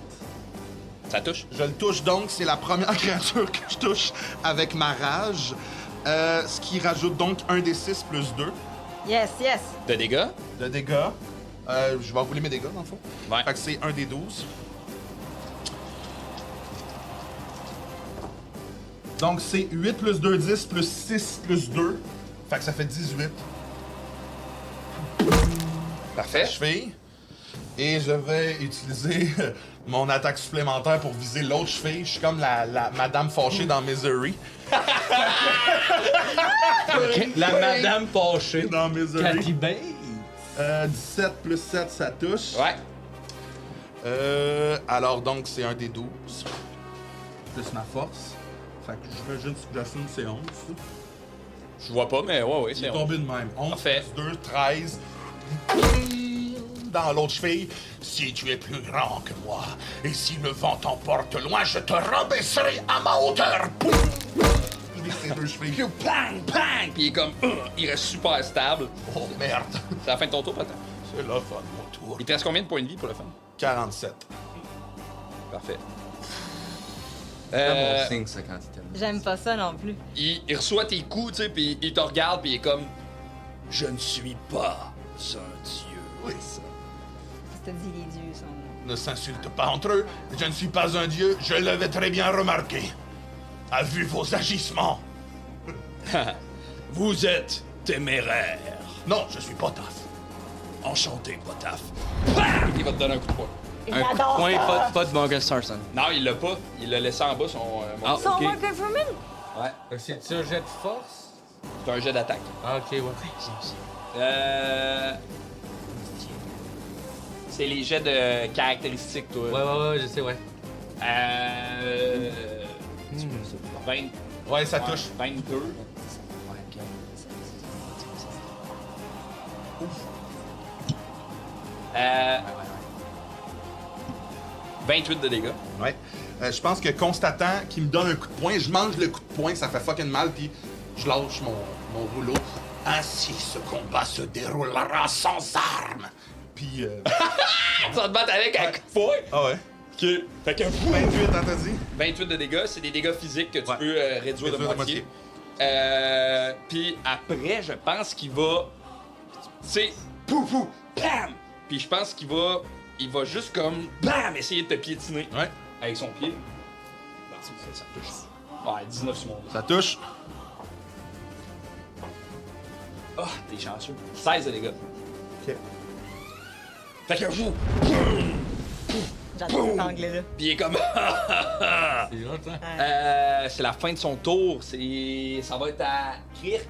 Ça touche? Je le touche donc, c'est la première créature que je touche avec ma rage. Ce qui rajoute donc un des 6 plus 2 Yes, yes. De dégâts? de dégâts. Je vais rouler mes dégâts, dans le fond. Ouais. Fait que c'est un des 12. Donc c'est 8 plus 2, 10 plus 6 plus 2. Fait que ça fait 18. Parfait. Cheville. Et je vais utiliser mon attaque supplémentaire pour viser l'autre cheville. Je suis comme la madame fâchée dans Misery. La madame fâchée. Dans Misery. Cathy Bay. 17 plus 7, ça touche. Ouais. Alors donc, c'est un des 12. Plus ma force. Fait que j'assume c'est 11. Je vois pas, mais ouais, C'est c'est tombé de même. 11 Parfait. plus 2, 13. Dans l'autre cheville. Si tu es plus grand que moi, et si le vent t'emporte loin, je te rabaisserai à ma hauteur. Poum! Je vis ces deux chevilles. Puis bang, bang! Puis il est comme, il reste super stable. Oh merde. C'est la fin de ton tour, peut-être. C'est la fin de mon tour. Il te reste combien de points de vie pour le fun? 47. Parfait. C'est mon signe, ça, quand il t'aime. J'aime pas ça non plus. Il reçoit tes coups, tu sais, puis il te regarde, puis il est comme, je ne suis pas un dieu. Oui, ça. C'était dit les dieux sont. Ne s'insultent pas entre eux. Je ne suis pas un dieu, je l'avais très bien remarqué. A vu vos agissements. Vous êtes téméraire. Non, je suis pas taf. Enchanté, Potaf. Bam! Il va te donner un coup de poing. Un coup de Point, pas de Morgan Starson. Non, il l'a pas. Il l'a laissé en bas, son... Ah, Son ok. Morgan Freeman? Ouais. C'est-tu un jet de force? C'est un jet d'attaque. Ah, ok, ouais. C'est les jets de caractéristiques, toi. Ouais, je sais, ouais. 20... Ouais, ça touche. 22. Euh... 28 de dégâts. Ouais. Je pense que constatant qu'il me donne un coup de poing, je mange le coup de poing, ça fait fucking mal, puis je lâche mon rouleau. Ainsi, ce combat se déroulera sans armes. Puis. Tu vas te battre avec un coup de poing. Ah ouais. Ok. Fait que 28, t'as dit? 28 de dégâts, c'est des dégâts physiques que tu Ouais. peux réduire de Réduire de moitié. moitié. Puis après, je pense qu'il va. Tu sais, pouf, pouf, bam! Puis je pense qu'il va. Il va juste comme. Bam! Essayer de te piétiner. Ouais. Avec son pied. Non, ça touche. Ouais, 19 sur mon. Ça touche. Ah, t'es chanceux. 16 de dégâts. Ok. Fait que vous. J'adore cet anglais-là. Puis il est comme. C'est hot, hein? C'est la fin de son tour. Ça va être à Kirk.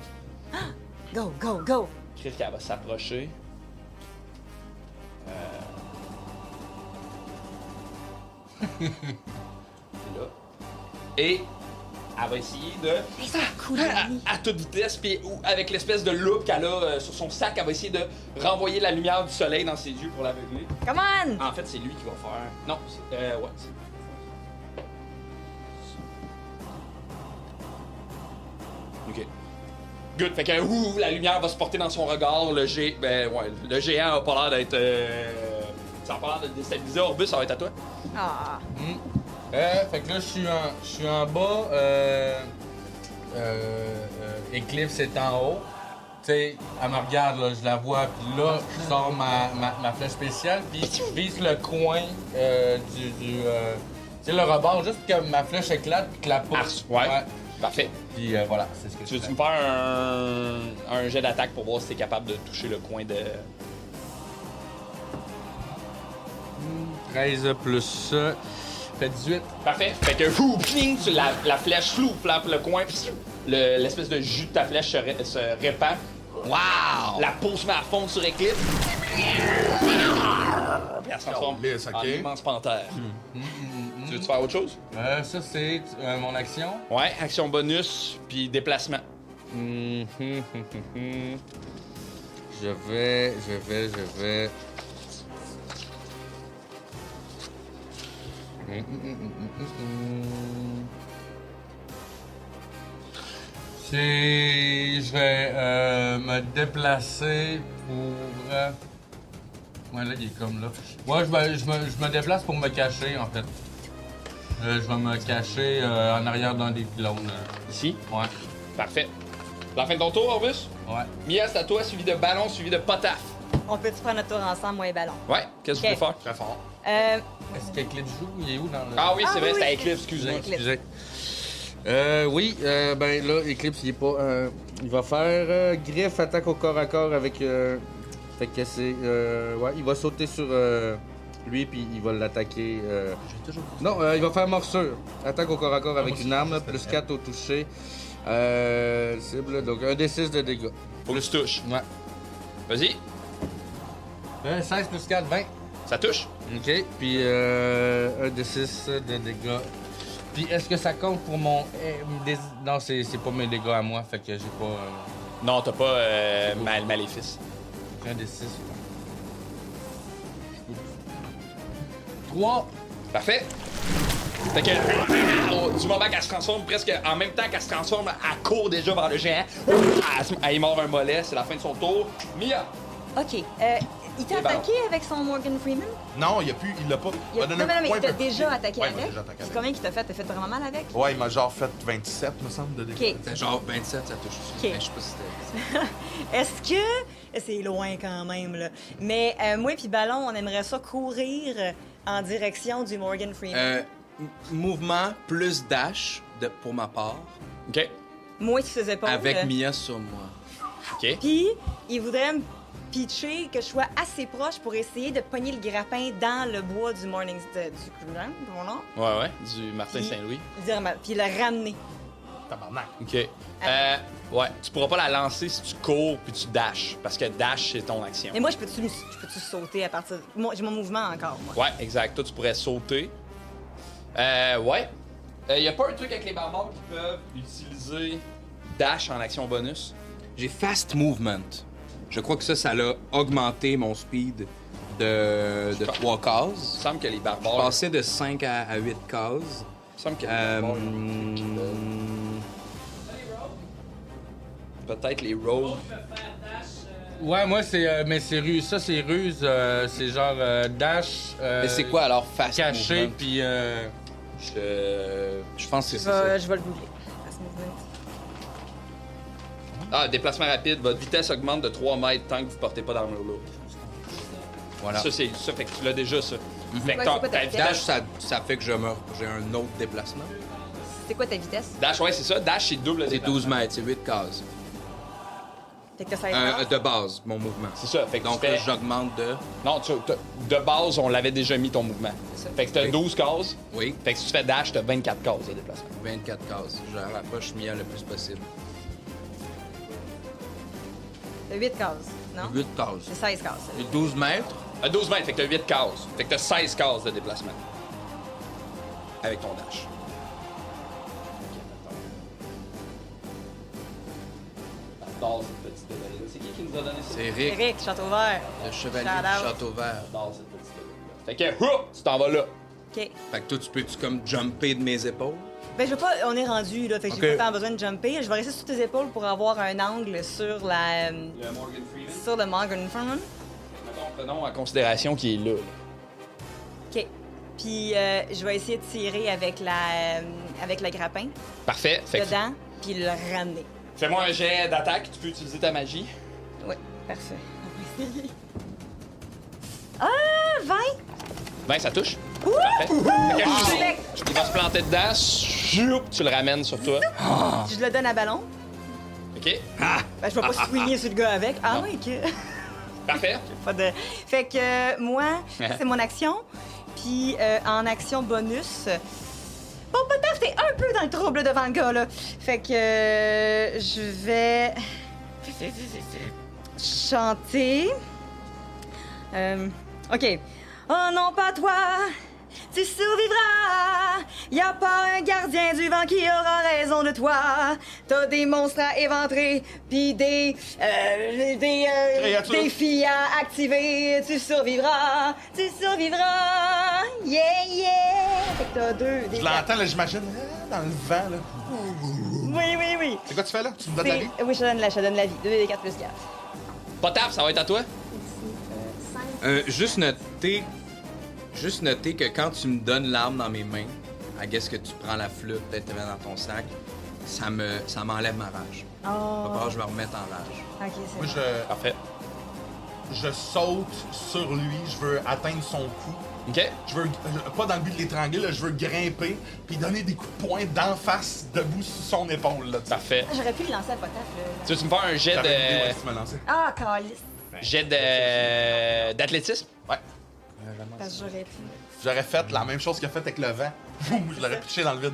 Go, go, go! Kirk, elle va s'approcher. C'est là. Et elle va essayer de. À toute vitesse, puis avec l'espèce de loupe qu'elle a sur son sac, elle va essayer de renvoyer la lumière du soleil dans ses yeux pour l'aveugler. Come on! En fait, c'est lui qui va faire. Non, c'est. Ouais. Ok. Good. Fait que la lumière va se porter dans son regard. Le géant a pas l'air d'être. Ça a pas l'air de déstabiliser. Orbus, ça va être à toi. Ah. Fait que là, je suis en bas. Eclipse est en haut. Tu sais, elle me regarde, là, je la vois, puis là, je sors ma flèche spéciale, puis je vise le coin du tu sais, le rebord, juste pour que ma flèche éclate, puis que la pousse. Ouais. Parfait. Puis voilà, c'est ce que Tu je veux-tu fais. me faire un jet d'attaque pour voir si t'es capable de toucher le coin de. 13 plus ça, fait 18. Parfait. Fait que pling, la flèche flappe le coin, puis l'espèce de jus de ta flèche se répand. Wow! La peau se met à fondre sur Eclipse. Puis elle se transforme Calisse, ok. en immense panthère. Tu veux-tu faire autre chose? Ça, c'est mon action. Ouais, action bonus, puis déplacement. Je vais. Je vais me déplacer pour. Ouais, là, il est comme là. Ouais, je me déplace pour me cacher, en fait. Je vais me cacher en arrière d'un des pylônes. Ici? Ouais. Parfait. La fin de ton tour, Orbus? Ouais. Mia, c'est à toi, suivi de ballon, suivi de potaf. On peut-tu prendre notre tour ensemble, moi et Ballon? Ouais, qu'est-ce que tu Ok. veux faire? Très fort. Est-ce qu'Eclipse joue? Il est où dans le. Ah oui, c'est Ah vrai, oui, c'est à oui, Eclipse, excuse-moi. Eclipse. Excusez. Ben là, Eclipse, il est pas. Il va faire griffe, attaque au corps à corps avec Fait que c'est... ouais, il va sauter sur lui, puis il va l'attaquer. Non, il va faire morsure. Attaque au corps à corps avec une arme, là, plus 4 au toucher. Cible, donc un D6 de dégâts. Faut que tu touches. Ouais. Vas-y, 16 plus 4, 20. ça touche. OK, puis un D6 de dégâts. Puis est-ce que ça compte pour mon... Non, c'est pas mes dégâts à moi, fait que j'ai pas... Non, t'as pas maléfice. Un D6. 3. Parfait. Fait que, du moment qu'elle se transforme, presque en même temps qu'elle se transforme, elle court déjà vers le géant. Elle y mord un mollet, c'est la fin de son tour. Mia! OK. Il t'a Et ben attaqué avec son Morgan Freeman? Non, il l'a pas. Il a... donné Non, un mais point il t'a un peu déjà plus. attaqué Ouais, avec? il m'a déjà attaqué C'est avec. combien qu'il t'a fait? T'as fait vraiment mal avec? Ouais, il m'a genre fait 27, me semble, de dégâts. OK. Fait genre 27, ça touche aussi. Ok. Mais je sais pas si c'était... Est-ce que... C'est loin quand même, là. Mais moi et Ballon, on aimerait ça courir en direction du Morgan Freeman. Mouvement plus dash pour ma part, OK. Moi, tu faisais pas. avec Mia sur moi. OK. Puis, il voudrait me pitcher que je sois assez proche pour essayer de pogner le grappin dans le bois du Morning... du Crulan, mon nom. Ouais, du Martin Puis- Saint-Louis. Puis le ramener. Tabarnak. OK. Ouais, tu pourras pas la lancer si tu cours puis tu dashes, parce que dash, c'est ton action. Mais moi, je peux-tu sauter à partir... Moi, j'ai mon mouvement encore, moi. Ouais, exact. Toi, tu pourrais sauter. Ouais. Y a pas un truc avec les barbares qui peuvent utiliser dash en action bonus? J'ai fast movement. Je crois que ça l'a augmenté mon speed de 3 cases. Il me semble que les Je barbares... passais de 5 à 8 cases. Il me semble que les barbares... Peut-être les rogues. Ouais, moi, c'est... mais c'est ruse. Ça, c'est ruse. C'est genre dash... Mais c'est quoi alors fast Caché, movement? puis... Je pense que c'est ça. Je vais le googler. Fast movement. Ah, déplacement rapide. Votre vitesse augmente de 3 mètres tant que vous portez pas d'armure lourde. Voilà. Ça, c'est ça. Fait que tu l'as déjà, ça. Fait que Ouais, ton- c'est quoi ta ta vitesse? vitesse... Dash, ça fait que j'ai un autre déplacement. C'est quoi ta vitesse? Dash, ouais, c'est ça. Dash, c'est double C'est déplacement. 12 mètres, c'est 8 cases. Fait que t'as 16 heures. De base, mon mouvement. C'est ça. Fait que Donc tu fais... là, j'augmente de... Non, de base, on l'avait déjà mis ton mouvement. Fait que t'as Oui. 12 cases. Oui, Fait que si tu fais dash, t'as 24 cases de déplacement. 24 cases. Je rapproche Mia le plus possible. T'as 8 cases, non? 8 cases. C'est 16 cases. ça. Et 12 mètres. 12 mètres, fait que t'as 8 cases. Fait que t'as 16 cases de déplacement. Avec ton dash. J'adore cette petite détail-là. C'est qui nous a donné ça? C'est Eric, Eric, Château Vert. le chevalier Shout out. du château vert. J'adore cette petite détail-là. Fait que, tu t'en vas là. OK. Fait que toi, tu peux-tu comme jumper de mes épaules? Ben, je veux pas... On est rendu, là. Fait que Ok. j'ai pas tant besoin de jumper. Je vais rester sur tes épaules pour avoir un angle sur la... Le Morgan Freeman. sur le Morgan Freeman. Mettons, prenons en considération qu'il est là. OK. Puis je vais essayer de tirer avec le grappin Parfait. Fait que dedans, puis le ramener. fais-moi un jet d'attaque. Tu peux utiliser ta magie. Oui, parfait. On va essayer. Ah, 20! Ben, ça touche. Parfait. Fait que, Parfait. il va se planter dedans. Choup, tu le ramènes sur toi. Je le donne à Ballon. OK? Ben, je vais pas swinguer sur le gars avec. Ah oui, OK. Parfait. Pas de... Fait que moi, c'est mon action. Puis en action bonus... Bon, peut-être t'es un peu dans le trouble devant le gars, là. Fait que je vais... chanter... OK. Oh non, pas toi, tu survivras. Y a pas un gardien du vent qui aura raison de toi. T'as des monstres à éventrer, pis des défis à activer. Tu survivras, yeah, yeah. Fait que t'as deux. Je l'entends, là, j'imagine, dans le vent, là. Oui. C'est quoi tu fais, là? Tu me donnes la vie? Oui, je te donne la vie. 2 des 4 plus 4. Potap, ça va être à toi? Juste noter que quand tu me donnes l'arme dans mes mains, I guess que tu prends la flûte, peut-être tu la mets dans ton sac, ça m'enlève ma rage. Oh. Va falloir que je me remette en rage. OK, c'est Moi, bon. Parfait. je saute sur lui, je veux atteindre son cou. OK? Je veux, pas dans le but de l'étrangler, là, je veux grimper, puis donner des coups de poing d'en face, debout sur son épaule, là, tu sais. Parfait. J'aurais pu le lancer à potaf, là. Tu veux me faire un jet J'avais une idée, ouais, de... si tu me lançais. Ah, calice. Jet d'athlétisme? Ouais. Parce que j'aurais pu. J'aurais fait la même chose qu'il a fait avec le vent. Boum, je l'aurais pitché dans le vide.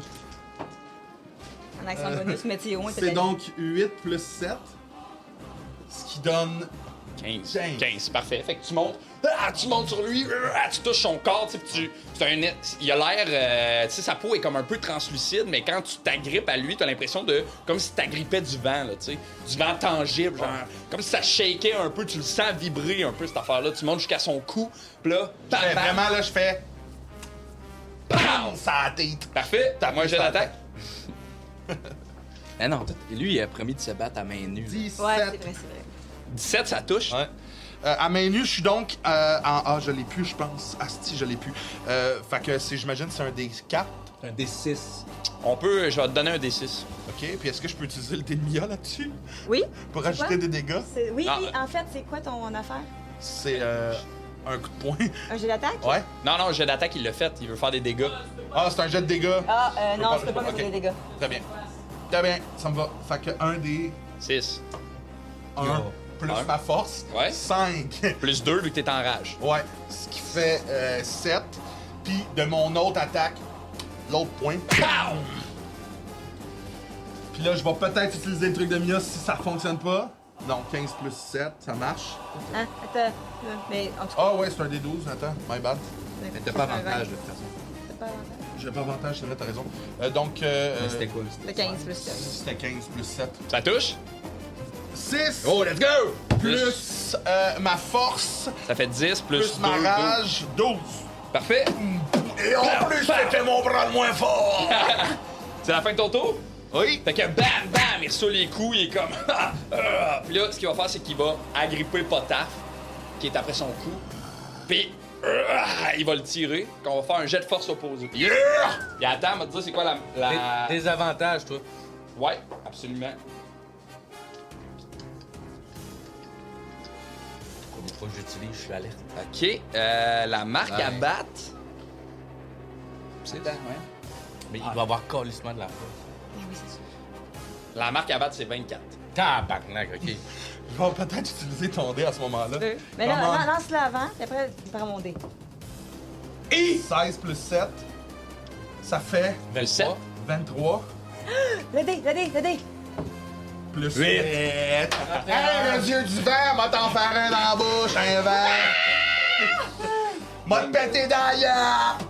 En accent bonus, météo. C'est donc 8 plus 7. Ce qui donne 15. 15, parfait. Fait que tu montes sur lui, tu touches son corps, tu sais, il a l'air, tu sais, sa peau est comme un peu translucide, mais quand tu t'agrippes à lui, t'as l'impression de, comme si t'agrippais du vent, là, tu sais, du vent tangible, genre, comme si ça shakeait un peu, tu le sens vibrer un peu, cette affaire-là, tu montes jusqu'à son cou, pis là, bam, bam. Vraiment, là, je fais... BAM! Ça a tête! Parfait, t'as moi, j'ai l'attaque. Ah non, lui, il a promis de se battre à main nue. 17. Ouais, c'est vrai. 17, ça touche. Ouais. À main nue, je suis donc en A. Je l'ai plus, je pense. Asti, je l'ai plus. Fait que j'imagine c'est un D4. Un D6. Je vais te donner un D6. OK. Puis est-ce que je peux utiliser le dé de Mia là-dessus? Oui? Pour ajouter des dégâts? Oui, Ah. en fait, c'est quoi ton affaire? C'est un coup de poing. Un jet d'attaque? Ouais. Non, le jet d'attaque, il l'a fait, il veut faire des dégâts. Ah, c'est un jet de dégâts. Ah, non, pas- je peux pas mettre ok. des dégâts. Très bien. Très bien, ça me va. Fait que 1 des 6. 1 plus Un. ma force. Ouais. 5. Plus 2 vu que t'es en rage. Ouais. Ce qui fait 7. Puis de mon autre attaque, l'autre point. Pow! Puis là, je vais peut-être utiliser le truc de Mia si ça fonctionne pas. Non, 15 plus 7, ça marche. Hein? Attends. Mais en tout cas. Ah ouais, c'est un D12, attends, my bad. Mais t'as pas avantage, de toute façon. T'as pas avantage? J'ai pas avantage, c'est vrai, t'as raison. Donc, C'était quoi? Le 15 plus 7. c'était 15 plus 7. Ça touche? 6 Oh, let's go! plus ma force, Ça fait 10 plus ma 2, rage, 12. Parfait. Et en plus, c'était mon bras le moins fort! C'est la fin de ton tour? Oui? Fait que bam, bam, il reçoit les coups, il est comme... Puis là, ce qu'il va faire, c'est qu'il va agripper Potaf, qui est après son cou. Puis il va le tirer, qu'on va faire un jet de force opposé. Yeah! Et attends, va te dire c'est quoi la... Des avantages, toi. Ouais, absolument. Des fois que j'utilise, je suis alerte. OK, la marque à Ouais. battre... C'est là, ouais. Mais il doit avoir calissement de la force. Oui, c'est sûr. La marque à battre, c'est 24. Tabarnak, OK. Je vais peut-être utiliser ton dé à ce moment-là. Mais là, Comment? lance-le avant, puis après, tu prends mon dé. Et 16 plus 7, ça fait 27. 23. Le dé! Plus 8. Hey, le dieu du vent, m'a t'en faire un dans la bouche, un vent. M'a te péter dans la yappe.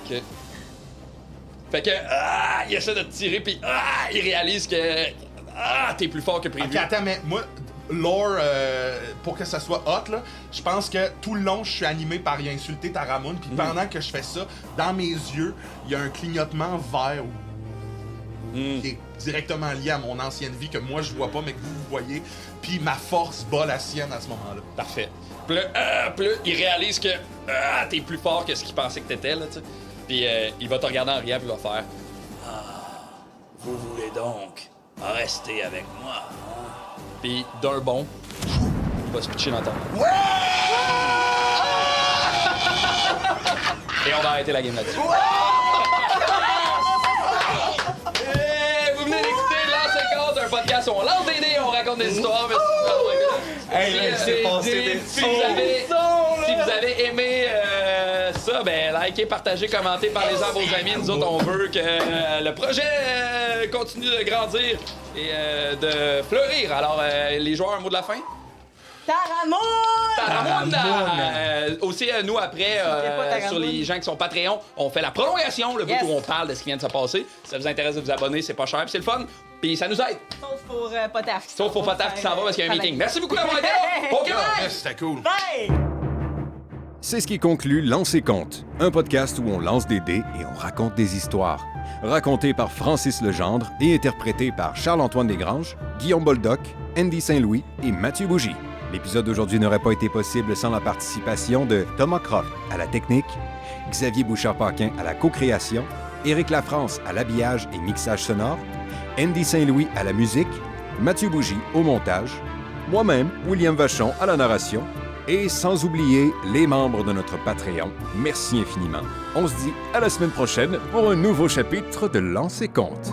OK. Fait que, il essaie de te tirer, puis il réalise que, t'es plus fort que prévu. Ok, attends, mais moi, lore, pour que ça soit hot, là, je pense que tout le long, je suis animé par y insulter Taramoun, puis pendant que je fais ça, dans mes yeux, il y a un clignotement vert qui est directement lié à mon ancienne vie, que moi, je vois pas, mais que vous voyez, puis ma force bat la sienne à ce moment-là. Parfait. Puis là, il réalise que t'es plus fort que ce qu'il pensait que t'étais, là, tu sais. Puis il va te regarder en riant, puis il va faire vous voulez donc rester avec moi, hein? Puis d'un bond, il va se pitcher dans ta main. Et on va arrêter la game là-dessus. Vous venez d'écouter Lance et Compte, un podcast où on lance des dés, on raconte des histoires. Hey, là, il s'est passé des Si vous avez aimé ça, ben likez, partagez, commentez, parlez-en à vos amis. Nous autres, on veut que le projet continue de grandir et de fleurir. Alors, les joueurs, un mot de la fin? Taramon! Aussi, nous, après, pas Taramon. sur les gens qui sont Patreon, on fait la prolongation, le bout Yes. où on parle de ce qui vient de se passer. Si ça vous intéresse de vous abonner, c'est pas cher, puis c'est le fun, puis ça nous aide. Sauf pour Potaf. Sauf pour Potaf qui s'en va parce qu'il y a un meeting. Merci beaucoup d'avoir été là. OK, bye! C'était cool. Bye! C'est ce qui conclut Lancer Compte, un podcast où on lance des dés et on raconte des histoires. Raconté par Francis Legendre et interprété par Charles-Antoine Desgranges, Guillaume Boldoc, Andy Saint-Louis et Mathieu Bougie. L'épisode d'aujourd'hui n'aurait pas été possible sans la participation de Thomas Croft à la technique, Xavier Bouchard-Paquin à la co-création, Éric Lafrance à l'habillage et mixage sonore, Andy Saint-Louis à la musique, Mathieu Bougie au montage, moi-même, William Vachon à la narration, et sans oublier les membres de notre Patreon. Merci infiniment. On se dit à la semaine prochaine pour un nouveau chapitre de Lancer Compte.